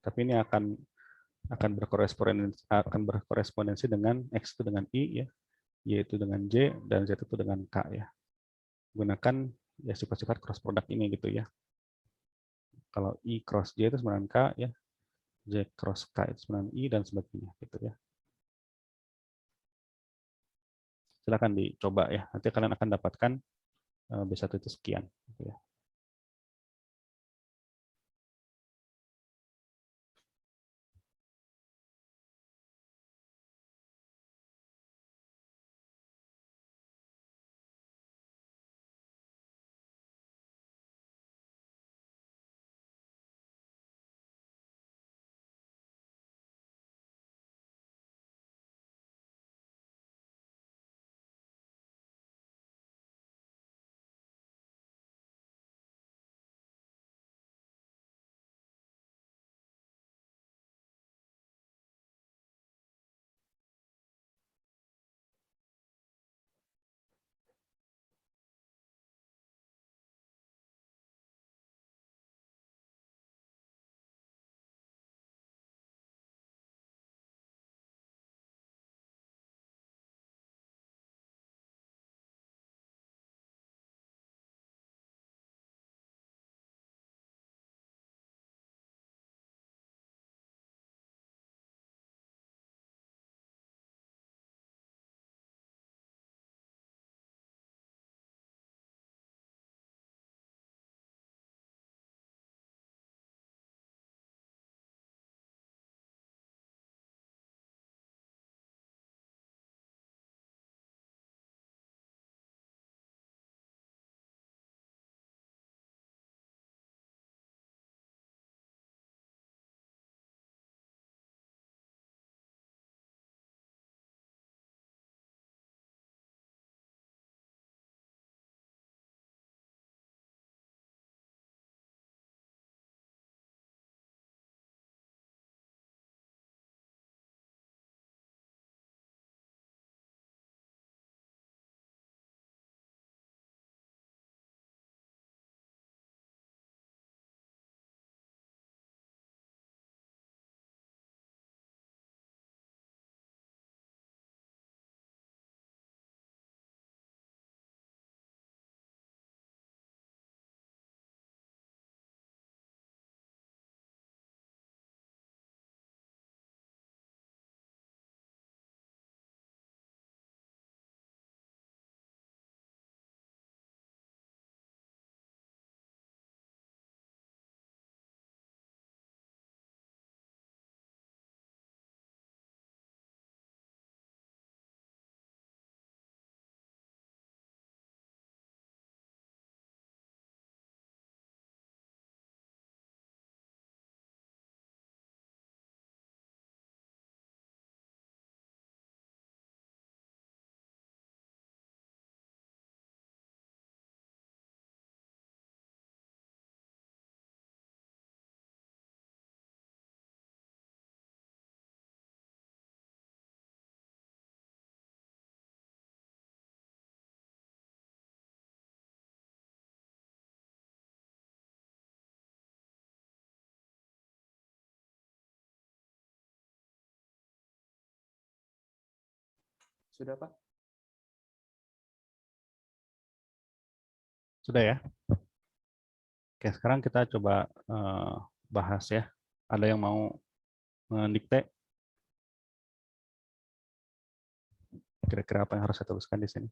tapi ini akan akan berkorespondensi dengan X itu dengan Y, ya, Y itu dengan J, dan Z itu dengan K, ya. Gunakan ya sifat-sifat cross product ini gitu ya. Kalau I cross J itu sama dengan K, ya, J cross K itu sama dengan I, dan sebagainya gitu ya. Silakan dicoba ya. Nanti kalian akan dapatkan B1 itu sekian gitu ya. Sudah, Pak? Sudah ya? Oke, sekarang kita coba bahas ya. Ada yang mau mendikte kira-kira apa yang harus saya tuliskan di sini?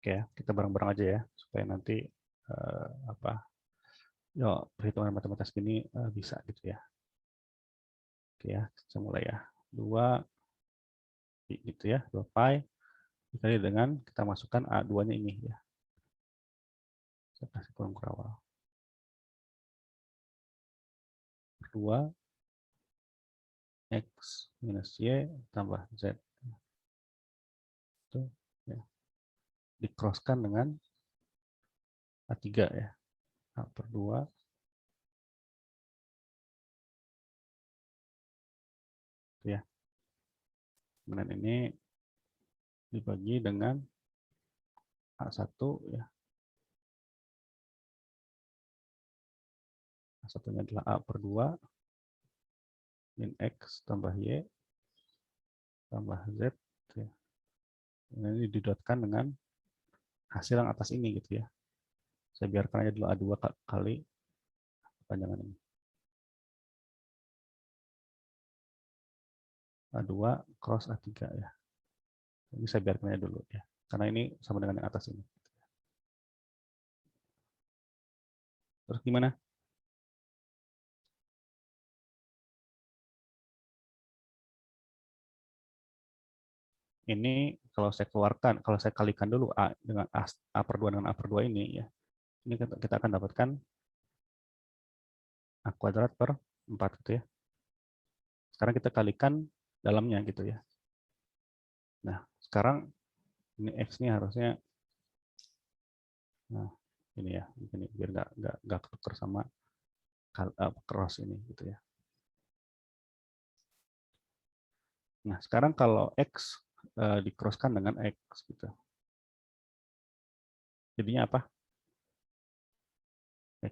Oke, kita bareng-bareng aja ya supaya nanti apa? Ya, perhitungan matematis gini bisa gitu ya. Oke ya, kita mulai ya. 2 gitu ya, 2 pi dikali dengan kita masukkan A2-nya ini ya. Saya kasih kolom kerawal. 2 X minus Y tambah Z. Itu ya. Di-crosskan dengan A3 ya. A per 2 ya. Kemudian ini dibagi dengan A1 ya. satunya adalah A per 2 min X tambah Y tambah Z. Ya. Ini didotkan dengan hasil yang atas ini gitu ya. Saya biarkan aja dulu A2 kali panjangan ini. A2 cross A3 ya. Ini saya biarkan aja dulu ya. Karena ini sama dengan yang atas ini. Terus gimana? Ini kalau saya keluarkan, kalau saya kalikan dulu A dengan A per 2 dengan A per 2 ini ya. Ini kita akan dapatkan A kuadrat per 4 gitu ya. Sekarang kita kalikan dalamnya gitu ya. Nah, sekarang ini X ini harusnya, nah ini ya, ini biar nggak ketukar sama cross ini gitu ya. Nah, sekarang kalau X di-crosskan dengan X gitu. Jadinya apa? Ya,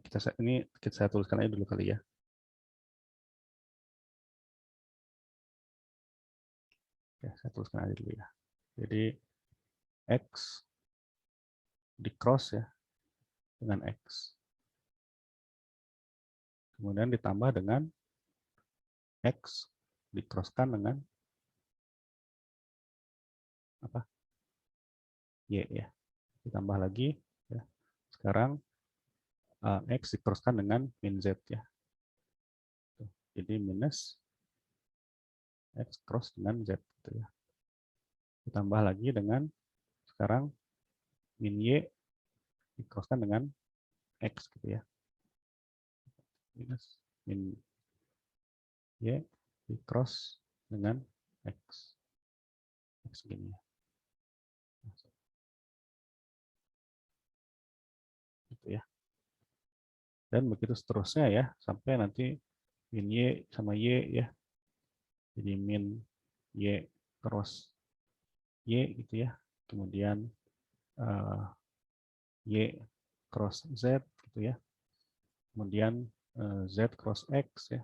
saya tuliskan aja dulu kali ya. Ya, saya tuliskan aja dulu ya. Jadi X di-cross ya dengan X. Kemudian ditambah dengan X di-crosskan dengan apa? Y ya. Ditambah lagi ya. Sekarang X di-crosskan dengan min Z ya. Jadi minus X cross dengan Z gitu ya. Ditambah lagi dengan sekarang min Y di-crosskan dengan X gitu ya. Minus min Y di-cross dengan X. X gini ya. Gitu ya. Dan begitu seterusnya ya, sampai nanti min Y sama Y ya. Jadi min Y cross Y gitu ya. Kemudian Y cross Z gitu ya. Kemudian Z cross X ya.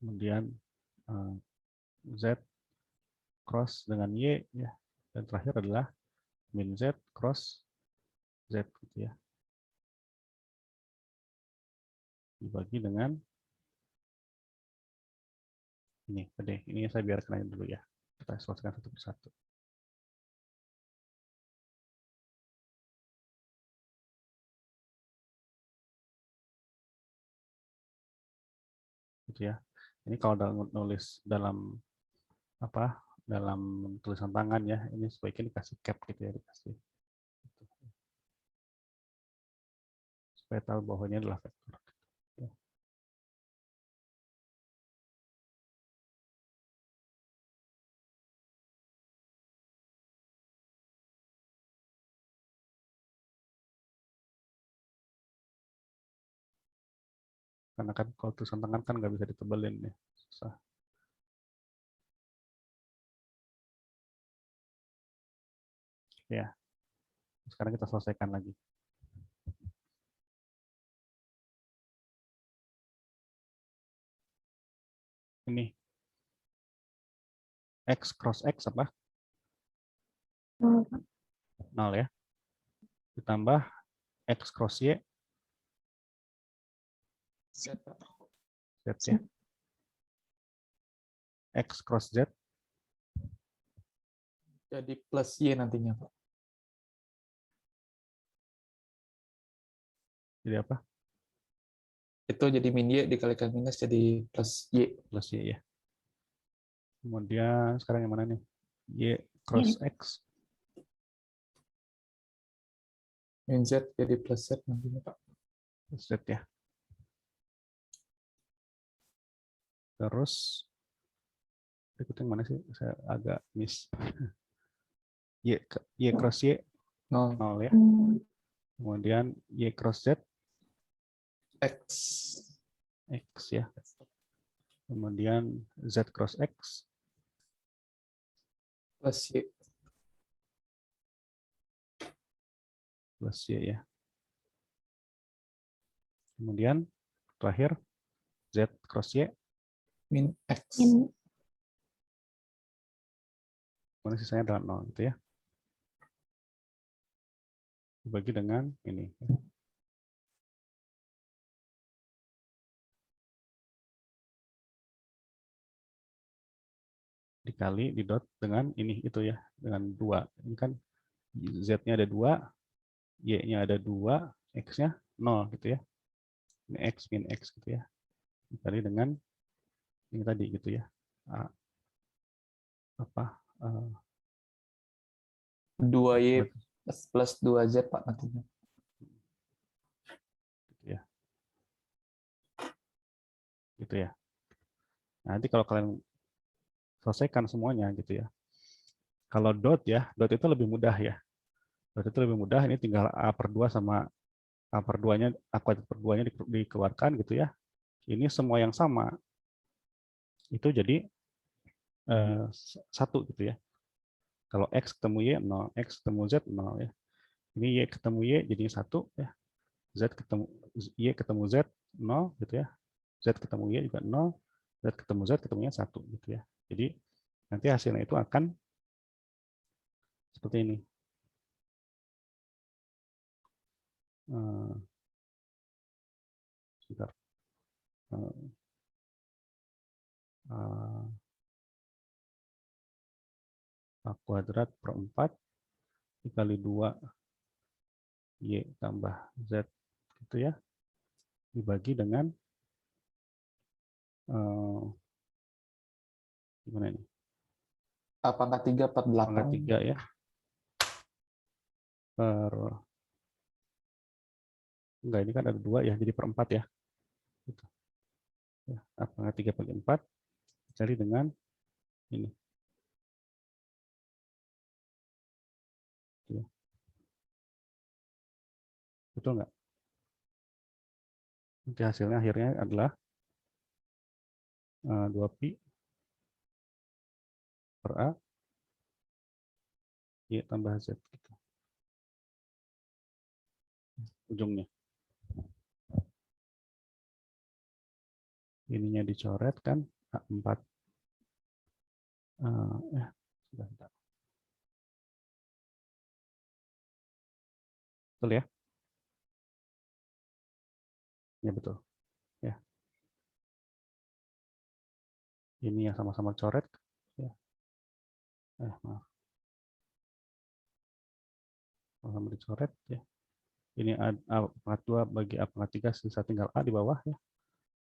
Kemudian Z cross dengan Y ya. Dan terakhir adalah min Z cross Z gitu ya. Dibagi dengan ini saya biarkan aja dulu ya. Kita selesaikan satu persatu. Gitu ya. Ini kalau nulis dalam apa? Dalam tulisan tangan ya, ini sebaiknya dikasih cap gitu ya, dikasih. Supaya tahu bahwa ini adalah vektor. Ya. Karena kan kalau tulisan tangan kan nggak bisa ditebelin ya, susah. Ya, sekarang kita selesaikan lagi. Ini X cross X apa? 0 ya. Ditambah X cross Y. Z ya. X cross Z. Jadi plus Y nantinya, Pak. Jadi apa? Itu jadi min Y dikalikan minus jadi plus Y. Plus Y ya. Kemudian sekarang yang mana nih? Y cross X. Min Z jadi plus Z nantinya, Pak. Plus Z ya. Terus berikutnya yang mana sih? Saya agak miss. Y cross Y 0 ya. Kemudian Y cross Z X ya. Kemudian Z cross X plus Y. plus Y ya. Kemudian terakhir Z cross Y. Min X. Kemudian sisanya adalah 0 gitu ya. Dibagi dengan ini. Dikali di dot dengan ini itu ya, dengan 2. Ini kan Z-nya ada 2, Y-nya ada 2, X-nya 0 gitu ya. Ini X min X gitu ya. Dikali dengan ini tadi gitu ya. Apa? 2Y plus 2Z Pak nantinya. Gitu ya. Gitu ya. Nanti kalau kalian selesaikan semuanya gitu ya. Kalau dot ya, dot itu lebih mudah ya. Dot itu lebih mudah, ini tinggal A per 2 sama A per 2-nya, A kuadrat per 2-nya dikeluarkan gitu ya. Ini semua yang sama. Itu jadi 1 gitu ya. Kalau X ketemu Y, 0. X ketemu Z, 0 ya. Ini Y ketemu Y jadinya 1 ya. Z ketemu Y ketemu Z, 0 gitu ya. Z ketemu Y juga 0. Z ketemu Z ketemunya 1 gitu ya. Jadi nanti hasilnya itu akan seperti ini. Sebentar. A kuadrat per 4 dikali 2 Y tambah Z gitu ya. Dibagi dengan gimana ini? A pangkat 3 per 8. Pangkat 3 ya. Enggak, ini kan ada 2 ya, jadi per 4 ya. Gitu. Ya, A pangkat 3 bagi 4 dikali dengan ini. Ya. Betul nggak? Nanti hasilnya akhirnya adalah 2pi per A Y tambah Z. Gitu. Ujungnya. Ininya dicoret kan, A4. Sebentar. Betul ya? Ya betul. Ya. Ini yang sama-sama coret. Ya. Maaf. Sama-sama dicoret ya. Ini A pangkat 2 bagi A pangkat 3, sisa tinggal A di bawah ya.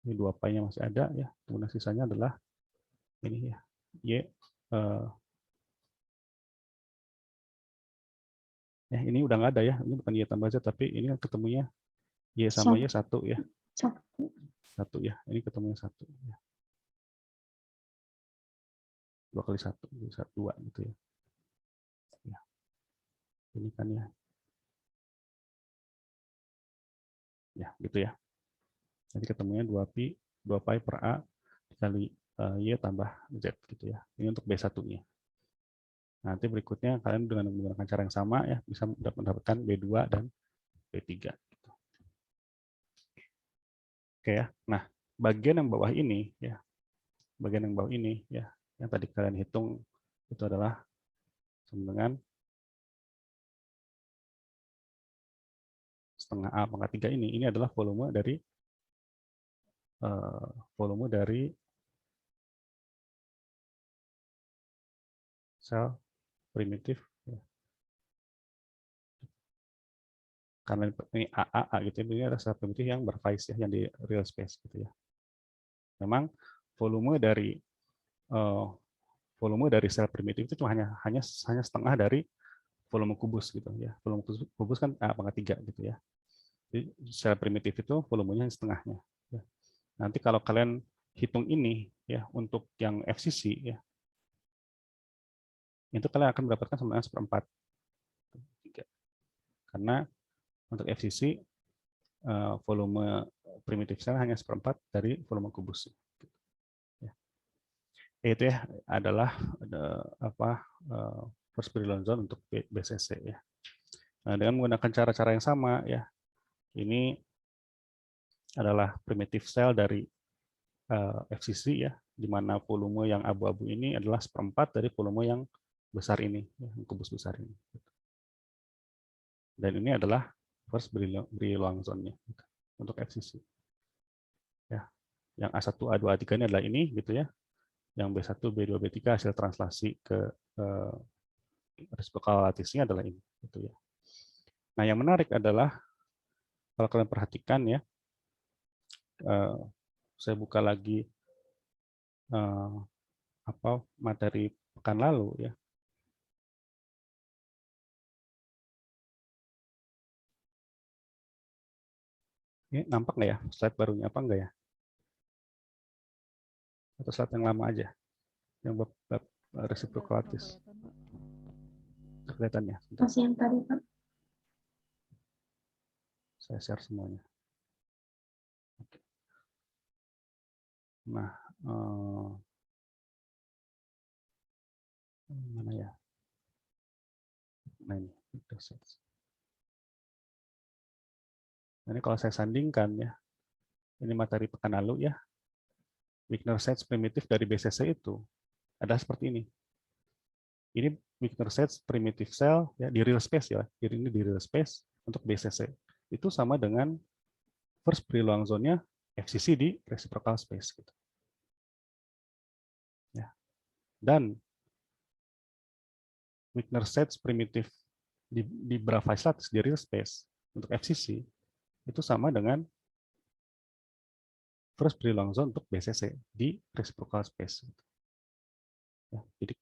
Ini 2 pi-nya masih ada ya. Kemudian sisanya adalah ini ya. Y ini udah nggak ada ya. Ini bukan Y tambah Z, tapi ini kan ketemunya Y sama Y 1 ya. 1 ya. Ini ketemunya 1 ya. 2 kali 1, 2 gitu ya. Ya. Ini kan ya. Ya, gitu ya. Jadi ketemunya 2pi per A dikali Y tambah Z gitu ya. Ini untuk B1-nya. Nanti berikutnya kalian dengan menggunakan cara yang sama ya bisa mendapatkan B2 dan B3 gitu. Oke ya. Nah, bagian yang bawah ini ya. Bagian yang bawah ini ya, yang tadi kalian hitung itu adalah sama dengan setengah A pangkat 3 ini adalah volume dari sel primitif ya. Karena ini A gitu, ini adalah sel primitif yang berfaiz ya, yang di real space gitu ya. Memang volume dari sel primitif itu cuma hanya setengah dari volume kubus gitu ya. Volume kubus kan A pangkat 3 gitu ya. Jadi sel primitif itu volumenya setengahnya. Ya. Nanti kalau kalian hitung ini ya untuk yang FCC ya, itu kalian akan mendapatkan sama dengan 1/4. Karena untuk FCC volume primitif sel hanya 1/4 dari volume kubus. Ya. Itu ya adalah first brilliant zone untuk BCC ya. Nah, dengan menggunakan cara-cara yang sama ya, ini adalah primitive cell dari FCC ya, di mana volume yang abu-abu ini adalah seperempat dari volume yang besar ini, yang kubus besar ini. Dan ini adalah first Brillouin zone-nya untuk FCC. Ya, yang A1, A2, A3 ini adalah ini gitu ya. Yang B1, B2, B3 hasil translasi ke reciprocal lattice-nya adalah ini gitu ya. Nah, yang menarik adalah kalau kalian perhatikan ya, saya buka lagi materi pekan lalu ya. Ini nampak nggak ya slide barunya apa enggak ya? Atau slide yang lama aja? Yang bab reciprocal lattice. Kelihatan ya? Masih yang tadi, Pak. Saya share semuanya. Oke. Nah, mana ya? Nah, ini kalau saya sandingkan ya, ini materi pekan lalu ya, Wigner sets primitif dari BCC itu ada seperti ini. Ini Wigner sets primitive cell ya di real space ya, ini di real space untuk BCC itu sama dengan first Brillouin zone-nya FCC di reciprocal space gitu. Ya. Dan Wigner sets primitif di Bravais lattice di real space untuk FCC itu sama dengan first Brillouin zone untuk BCC di reciprocal space. Gitu. Ya, jadi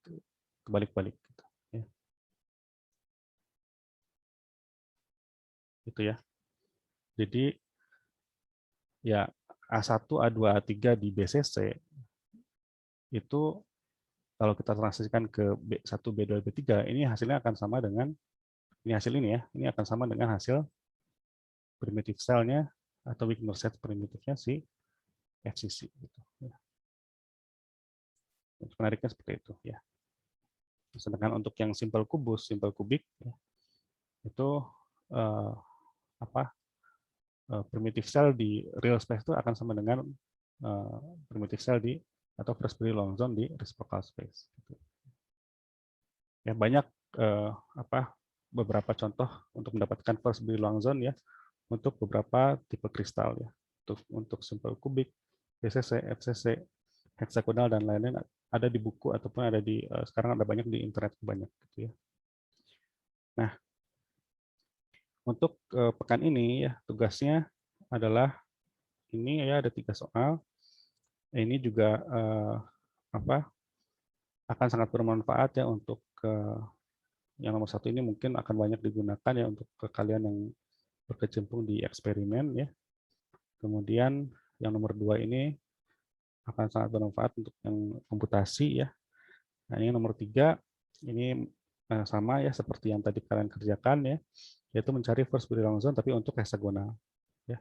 kebalik-balik. Gitu. Ya. Gitu ya. Jadi ya A1, A2, A3 di BCC itu kalau kita transisikan ke B1, B2, B3 ini hasilnya akan sama dengan ini hasil ini ya. Ini akan sama dengan hasil primitive cell-nya atau Wigner set primitifnya si FCC gitu. Ya. Menariknya seperti itu ya. Sedangkan untuk yang simple kubus, simple kubik ya, itu primitive cell di real space itu akan sama dengan primitive cell di atau first Brillouin zone di reciprocal space. Gitu. Ya banyak beberapa contoh untuk mendapatkan first Brillouin zone ya untuk beberapa tipe kristal ya. Untuk simple kubik, BCC, FCC, hexagonal dan lain-lain ada di buku ataupun ada di sekarang ada banyak di internet banyak gitu ya. Nah, untuk pekan ini ya tugasnya adalah ini ya ada 3 soal. Ini juga akan sangat bermanfaat ya untuk yang nomor 1 ini mungkin akan banyak digunakan ya untuk kalian yang berkecimpung di eksperimen ya. Kemudian yang nomor 2 ini akan sangat bermanfaat untuk yang komputasi ya. Nah, yang nomor 3 ini sama ya seperti yang tadi kalian kerjakan ya, yaitu mencari first Brillouin zone tapi untuk hexagonal ya.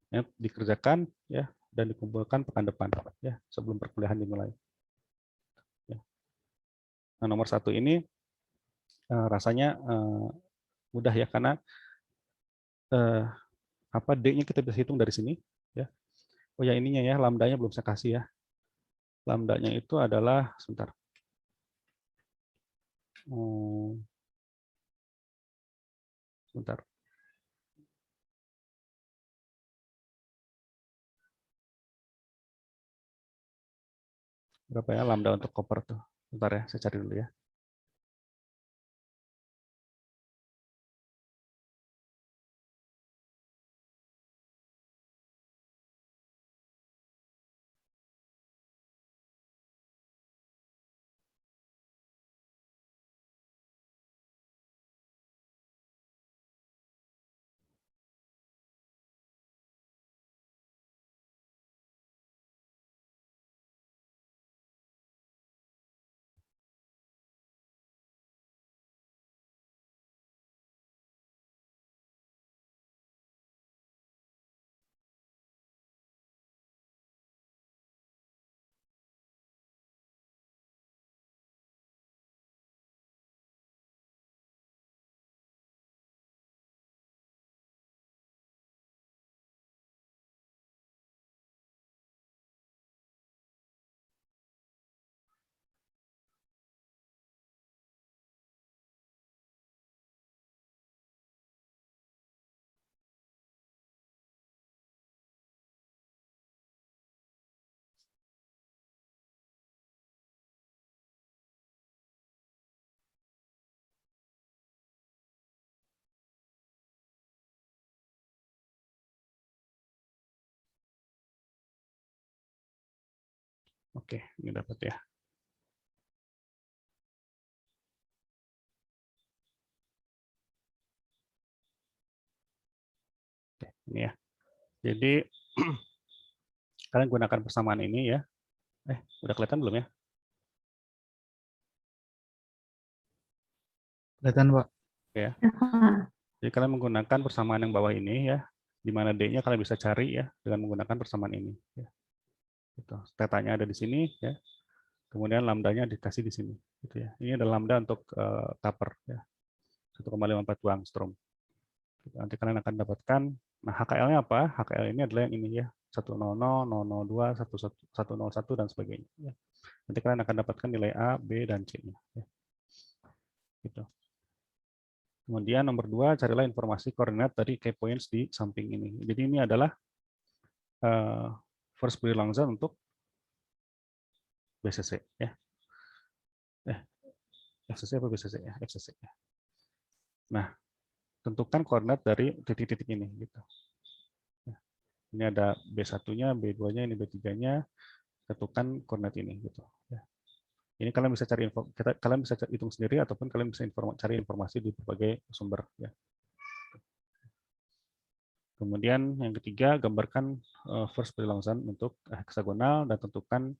Yang dikerjakan ya dan dikumpulkan pekan depan ya sebelum perkuliahan dimulai. Ya. Nah, nomor 1 ini rasanya mudah ya karena D-nya kita bisa hitung dari sini ya. Oh ya ininya ya lambdanya belum saya kasih ya. Lambdanya itu adalah sebentar. Sebentar. Berapa ya lambda untuk koper tuh? Bentar ya, saya cari dulu ya. Oke, ini dapat ya. Oke, ini ya. Jadi kalian gunakan persamaan ini ya. Udah kelihatan belum ya? Kelihatan, Pak. Oke ya. Jadi kalian menggunakan persamaan yang bawah ini ya, di mana D-nya kalian bisa cari ya dengan menggunakan persamaan ini. Ya. Gitu. Tetanya ada di sini ya. Kemudian lambdanya dikasih di sini. Gitu ya. Ini adalah lambda untuk copper ya. 1,54 Angstrom. Nanti kalian akan dapatkan, nah HKL-nya apa? HKL ini adalah yang ini ya, 100, 002, 101, dan sebagainya. Ya. Nanti kalian akan dapatkan nilai A, B, dan C-nya. Ya. Gitu. Kemudian nomor 2, carilah informasi koordinat dari key points di samping ini. Jadi ini adalah first Brilangzon untuk BCC. Ya. FCC apa BCC? Ya, FCC. Ya. Nah, tentukan koordinat dari titik-titik ini. Gitu. Ya. Ini ada B1-nya, B2-nya, ini B3-nya, tentukan koordinat ini. Gitu. Ya. Ini kalian bisa cari kalian bisa hitung sendiri ataupun kalian bisa cari informasi di berbagai sumber. Ya. Kemudian yang ketiga, gambarkan first Brilangzon untuk heksagonal dan tentukan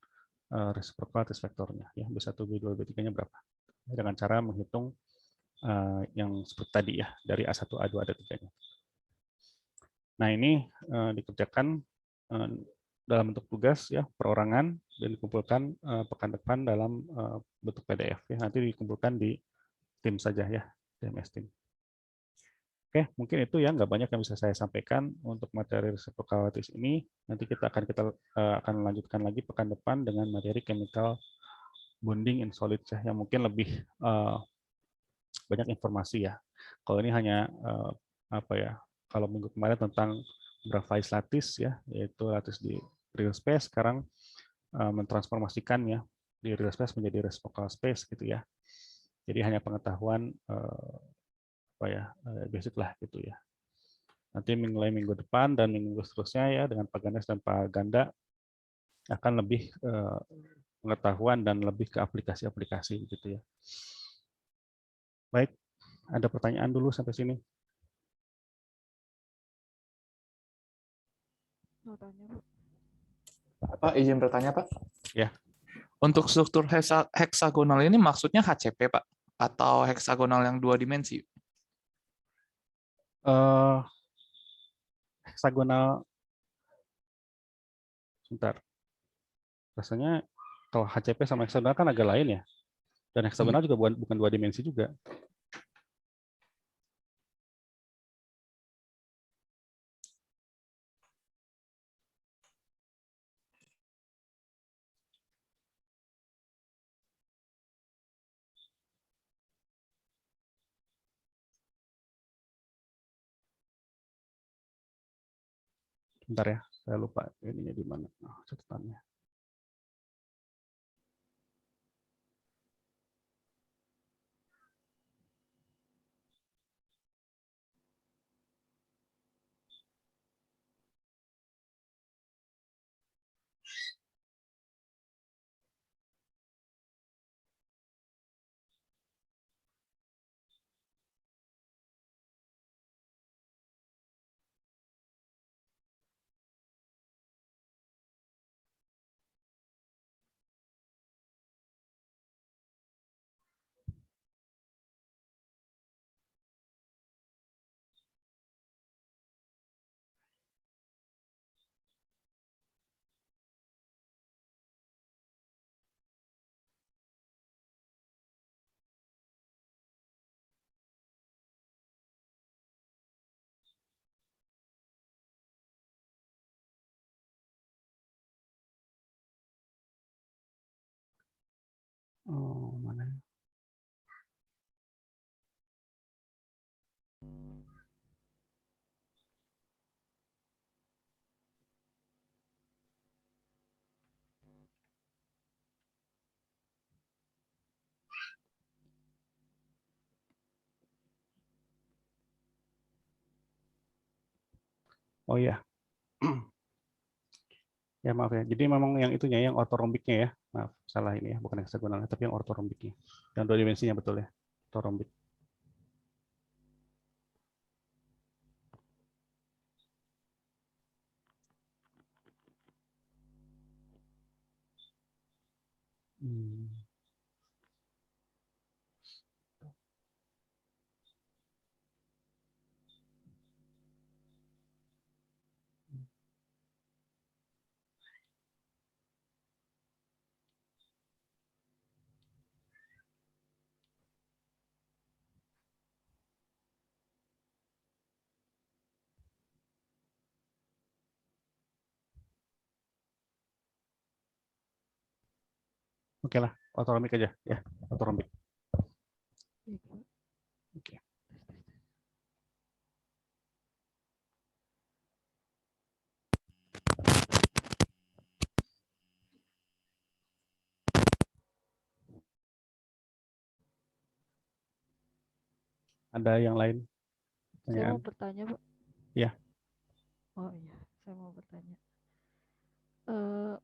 reciprocal lattice vektornya. Ya, B1, B2, B3-nya berapa? Dengan cara menghitung yang seperti tadi ya, dari A1, A2, A3-nya. Nah, ini dikerjakan dalam bentuk tugas ya, perorangan, dan dikumpulkan pekan depan dalam bentuk PDF ya. Nanti dikumpulkan di tim saja ya, TMS tim. Oke, mungkin itu ya, nggak banyak yang bisa saya sampaikan untuk materi reciprocal lattice ini. Nanti kita akan lanjutkan lagi pekan depan dengan materi chemical bonding in solids ya, yang mungkin lebih banyak informasi ya. Kalau ini hanya apa ya? Kalau minggu kemarin tentang graphite lattice ya, yaitu lattice di real space, sekarang mentransformasikan ya di real space menjadi reciprocal space gitu ya. Jadi hanya pengetahuan apa ya basic lah gitu ya. Nanti mulai minggu depan dan minggu seterusnya ya dengan Pak Ganes dan Pak Ganda akan lebih pengetahuan dan lebih ke aplikasi-aplikasi gitu ya. Baik, ada pertanyaan dulu sampai sini? Pak, izin bertanya, Pak. Ya. Untuk struktur heksagonal ini maksudnya HCP, Pak? Atau heksagonal yang 2 dimensi? Heksagonal, sebentar. Rasanya kalau HCP sama heksagonal kan agak lain ya. Dan heksagonal juga bukan 2 dimensi juga. Bentar ya, saya lupa ininya di mana catatannya. Oh, mana? Oh ya. Ya maaf ya. Jadi memang yang itunya yang ortorombiknya ya. Maaf, salah ini ya, bukan heksagonalnya, tapi yang ortorombiknya. Yang 2 dimensinya betul ya. Ortorombik. Hmm. Oke lah, ortorombik aja ya, ortorombik. Oke. Ada yang lain? Saya mau Pertanyaan? bertanya, Pak. Ya. Oh iya, saya mau bertanya. Eh,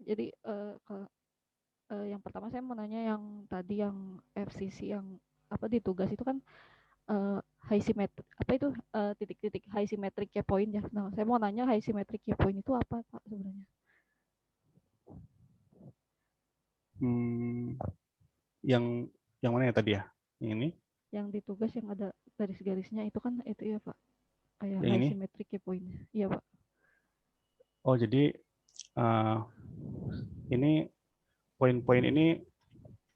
jadi yang pertama saya mau nanya yang tadi yang FCC yang apa di tugas itu kan high symmetric apa itu titik-titik high symmetric key point ya. Nah, saya mau nanya high symmetric key point itu apa, Pak, sebenarnya? Hmm, yang mana ya tadi ya? Yang ini? Yang di tugas yang ada garis-garisnya itu kan itu ya, Pak. Kayak Yang high ini? symmetric key point. Iya, Pak. Oh, jadi ini poin-poin ini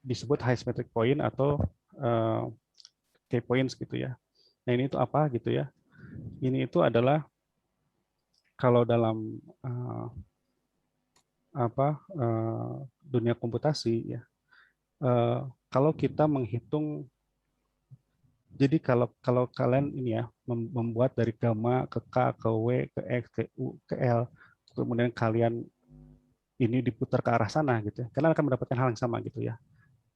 disebut high symmetric point atau key points gitu ya. Nah, ini itu apa gitu ya? Ini itu adalah kalau dalam dunia komputasi ya. Kalau kita menghitung, jadi kalau kalian ini ya membuat dari gamma ke k ke w ke x ke u ke l, kemudian kalian ini diputar ke arah sana gitu ya, kalian akan mendapatkan hal yang sama gitu ya.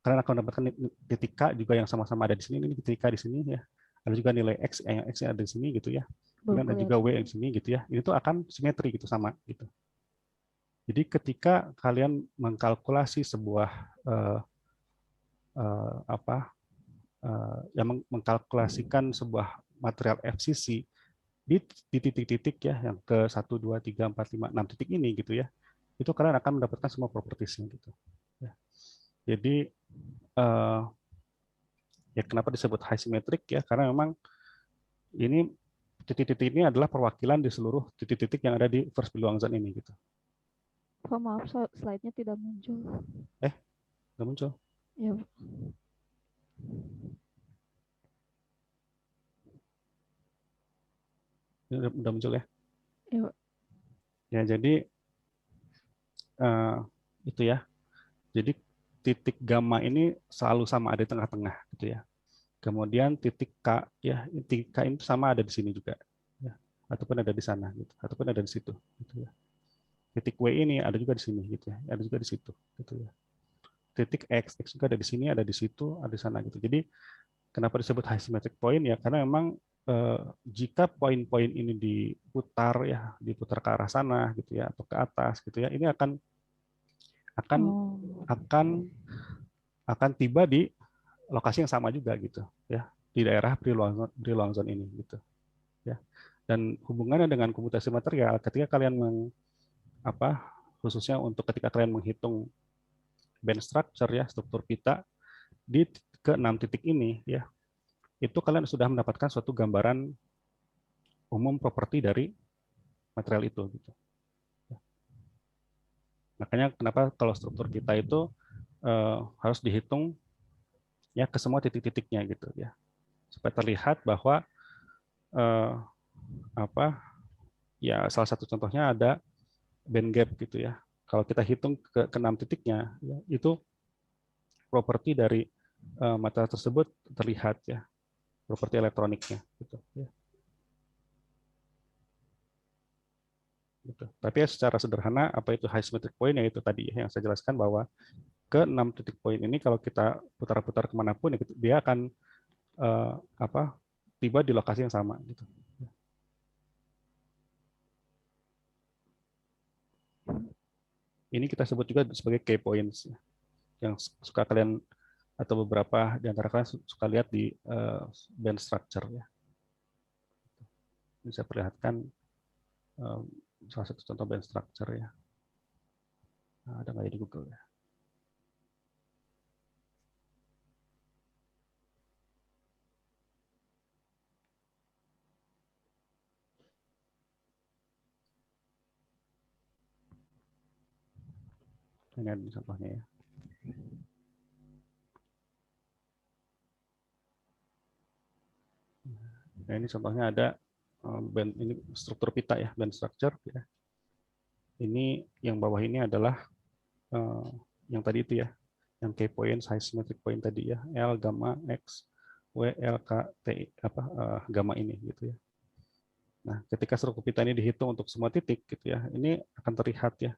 Kalian akan mendapatkan titik k juga yang sama-sama ada di sini, ini titik k di sini ya. Ada juga nilai x yang x ada di sini gitu ya. Belum Kemudian ada juga w kelihatan. yang di sini gitu ya. Itu akan simetri gitu sama gitu. Jadi ketika kalian mengkalkulasi sebuah eh, apa yang mengkalkulasikan sebuah material FCC di titik-titik ya yang ke 1, 2, 3, 4, 5, 6 titik ini gitu ya, itu kalian akan mendapatkan semua propertiesnya gitu ya. Jadi ya kenapa disebut high symmetric ya, karena memang ini titik-titik ini adalah perwakilan di seluruh titik-titik yang ada di first Beloangzan ini gitu. Pak, maaf, slide-nya tidak muncul. Nggak muncul. Ya, Pak. Ini udah muncul ya. Ya, Pak. Ya jadi itu ya. Jadi titik gamma ini selalu sama ada di tengah-tengah gitu ya. Kemudian titik K ya, titik K itu sama ada di sini juga ya. Ataupun ada di sana gitu, ataupun ada di situ gitu ya. Titik W ini ada juga di sini gitu ya, ada juga di situ gitu ya. Titik X, X juga ada di sini, ada di situ, ada di sana gitu. Jadi kenapa disebut high symmetric point ya? Karena memang jika poin-poin ini diputar ya, diputar ke arah sana gitu ya, atau ke atas gitu ya, ini akan akan Oh. akan akan tiba di lokasi yang sama juga gitu ya, di daerah Brillouin ini gitu ya. Dan hubungannya dengan komputasi material ketika kalian khususnya untuk ketika kalian menghitung band structure ya, struktur pita di ke-6 titik ini ya, itu kalian sudah mendapatkan suatu gambaran umum properti dari material itu gitu. Makanya kenapa kalau struktur pita itu harus dihitung ya ke semua titik-titiknya gitu ya, supaya terlihat bahwa ya salah satu contohnya ada band gap gitu ya. Kalau kita hitung ke 6 titiknya, ya, itu properti dari material tersebut terlihat ya, properti elektroniknya gitu ya. Gitu. Tapi ya secara sederhana apa itu high symmetric point ya itu tadi ya, yang saya jelaskan bahwa ke 6 titik poin ini kalau kita putar-putar kemanapun ya, dia akan tiba di lokasi yang sama gitu. Ini kita sebut juga sebagai key points, yang suka kalian atau beberapa di antara kalian suka lihat di band structure ya. Ini saya perlihatkan salah satu contoh band structure ya. Nah, ada nggak ya di Google ya? Ini ada contohnya ya. Nah, ini contohnya ada band, ini struktur pita ya, band structure ya. Ini yang bawah ini adalah yang tadi itu ya, yang key points, high symmetric point tadi ya, L, gamma, X, W, L, K, T, gamma ini gitu ya. Nah, ketika struktur pita ini dihitung untuk semua titik gitu ya, ini akan terlihat ya,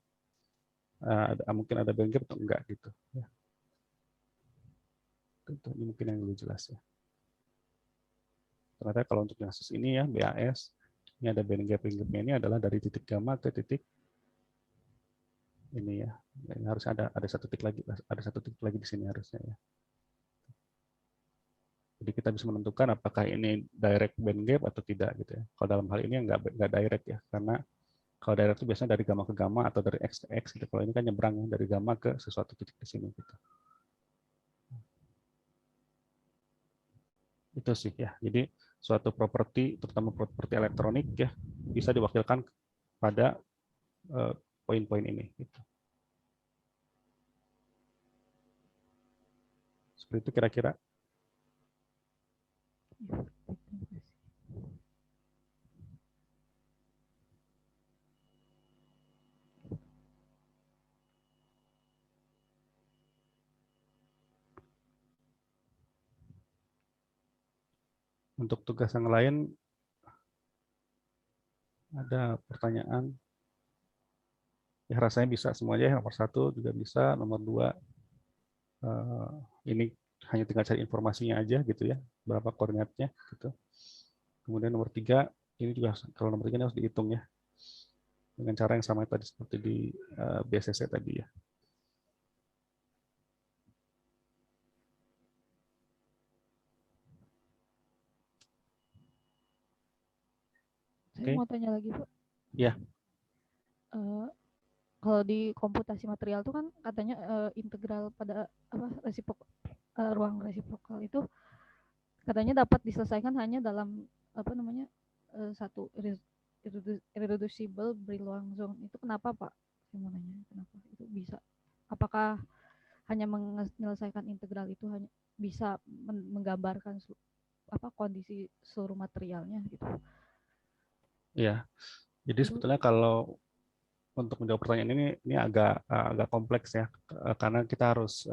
mungkin ada band gap atau enggak gitu ya. Ini mungkin yang lebih jelas ya. Ternyata kalau untuk yang kasus ini ya, BAS, ini ada band gap-nya ini adalah dari titik gamma ke titik ini ya. Ini harus ada satu titik lagi, di sini harusnya ya. Jadi kita bisa menentukan apakah ini direct band gap atau tidak gitu ya. Kalau dalam hal ini nggak direct ya, karena kalau direct itu biasanya dari gamma ke gamma atau dari X ke X gitu. Kalau ini kan nyebrang ya, dari gamma ke sesuatu titik di sini gitu. Itu sih ya. Jadi suatu properti, terutama properti elektronik ya, bisa diwakilkan pada poin-poin ini gitu. Seperti itu kira-kira. Untuk tugas yang lain, ada pertanyaan? Ya rasanya bisa semuanya. Nomor 1 juga bisa, nomor 2 ini hanya tinggal cari informasinya aja gitu ya, berapa koordinatnya gitu. Kemudian nomor 3 ini juga, kalau nomor 3 ini harus dihitung ya, dengan cara yang sama tadi seperti di BSSC tadi ya. Saya mau tanya lagi, Pak. Ya. Kalau di komputasi material itu kan katanya integral pada ruang resiprokal itu katanya dapat diselesaikan hanya dalam satu irreducible Brillouin zone. Itu kenapa, Pak? Saya mau nanya kenapa itu bisa? Apakah hanya menyelesaikan integral itu hanya bisa menggambarkan kondisi seluruh materialnya gitu? Ya. Jadi sebetulnya kalau untuk menjawab pertanyaan ini agak kompleks ya, karena kita harus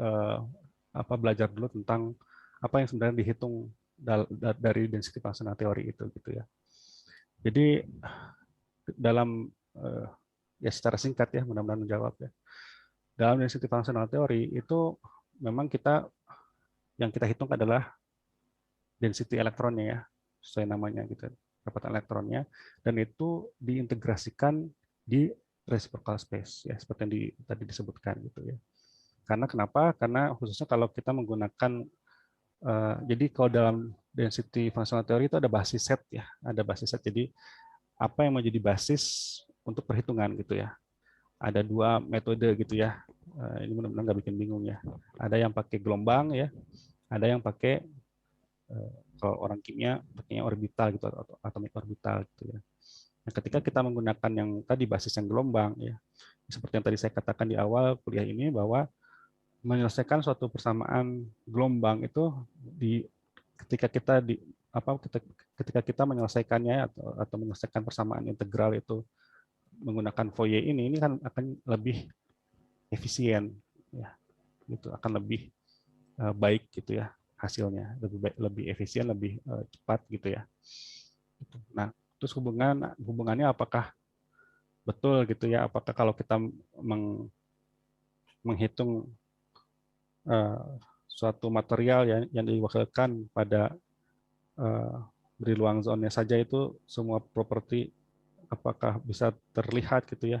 belajar dulu tentang apa yang sebenarnya dihitung dari density functional theory itu gitu ya. Jadi dalam ya secara singkat ya, mudah-mudahan menjawab ya. Dalam density functional theory itu memang yang kita hitung adalah density elektronnya ya, sesuai namanya gitu, kedapatan elektronnya, dan itu diintegrasikan di reciprocal space ya, seperti yang tadi disebutkan gitu ya. Karena kenapa? Karena khususnya kalau kita menggunakan jadi kalau dalam density functional theory itu ada basis set ya, ada basis set. Jadi apa yang menjadi basis untuk perhitungan gitu ya. Ada 2 metode gitu ya. Ini benar-benar nggak bikin bingung ya. Ada yang pakai gelombang ya, ada yang pakai kalau orang kimia pakainya orbital gitu atau atomic orbital gitu ya. Nah, ketika kita menggunakan yang tadi basis yang gelombang ya, seperti yang tadi saya katakan di awal kuliah ini, bahwa menyelesaikan suatu persamaan gelombang itu ketika kita menyelesaikannya atau menyelesaikan persamaan integral itu menggunakan Fourier ini kan akan lebih efisien ya, gitu, akan lebih baik gitu ya hasilnya, lebih efisien, lebih cepat gitu ya. Nah, terus hubungannya apakah betul gitu ya, apakah kalau kita menghitung suatu material yang diwakilkan pada Brillouin zone-nya saja itu semua properti apakah bisa terlihat gitu ya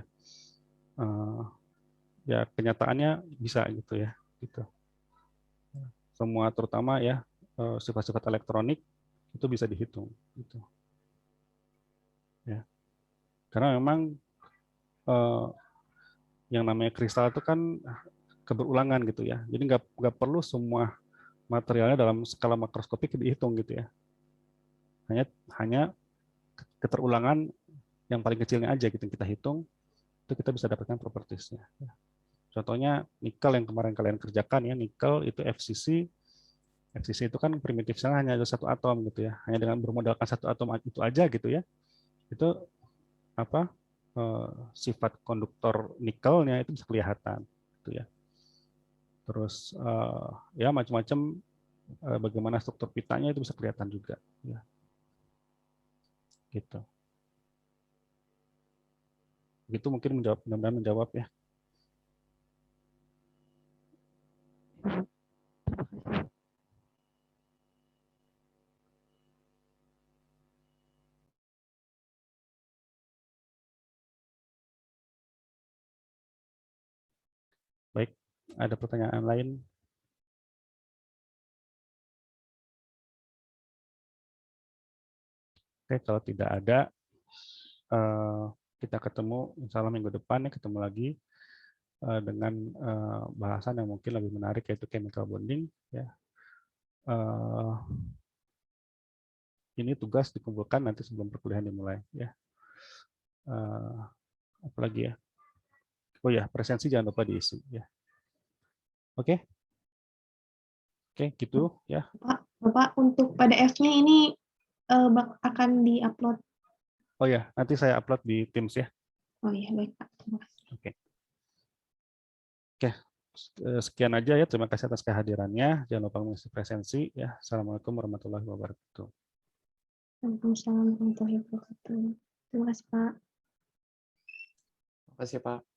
ya kenyataannya bisa gitu ya, gitu. Semua terutama ya sifat-sifat elektronik itu bisa dihitung gitu. Ya. Karena memang yang namanya kristal itu kan keberulangan gitu ya. Jadi nggak perlu semua materialnya dalam skala makroskopik dihitung gitu ya. Hanya keterulangan yang paling kecilnya aja gitu yang kita hitung, itu kita bisa dapatkan propertiesnya. Contohnya nikel yang kemarin kalian kerjakan ya, nikel itu FCC itu kan primitif selnya hanya ada satu atom gitu ya, hanya dengan bermodalkan satu atom itu aja gitu ya, itu apa sifat konduktor nikelnya itu bisa kelihatan gitu ya. Terus ya macam-macam bagaimana struktur pitanya itu bisa kelihatan juga ya. Gitu. Gitu mungkin mudah-mudahan menjawab ya. Baik, ada pertanyaan lain? Oke, kalau tidak ada, kita ketemu insya Allah minggu depan ya, ketemu lagi dengan bahasan yang mungkin lebih menarik yaitu chemical bonding. Ya. Ini tugas dikumpulkan nanti sebelum perkuliahan dimulai. Ya. Apalagi ya? Oh ya, presensi jangan lupa diisi. Ya. Oke, gitu ya. Bapak untuk PDF-nya ini akan di-upload. Oh ya, nanti saya upload di Teams ya. Oh iya, baik Pak. Terima kasih. Oke. Oke, sekian aja ya. Terima kasih atas kehadirannya. Jangan lupa mengisi presensi ya. Assalamualaikum warahmatullahi wabarakatuh. Waalaikumsalam warahmatullahi wabarakatuh. Terima kasih Pak. Terima kasih Pak.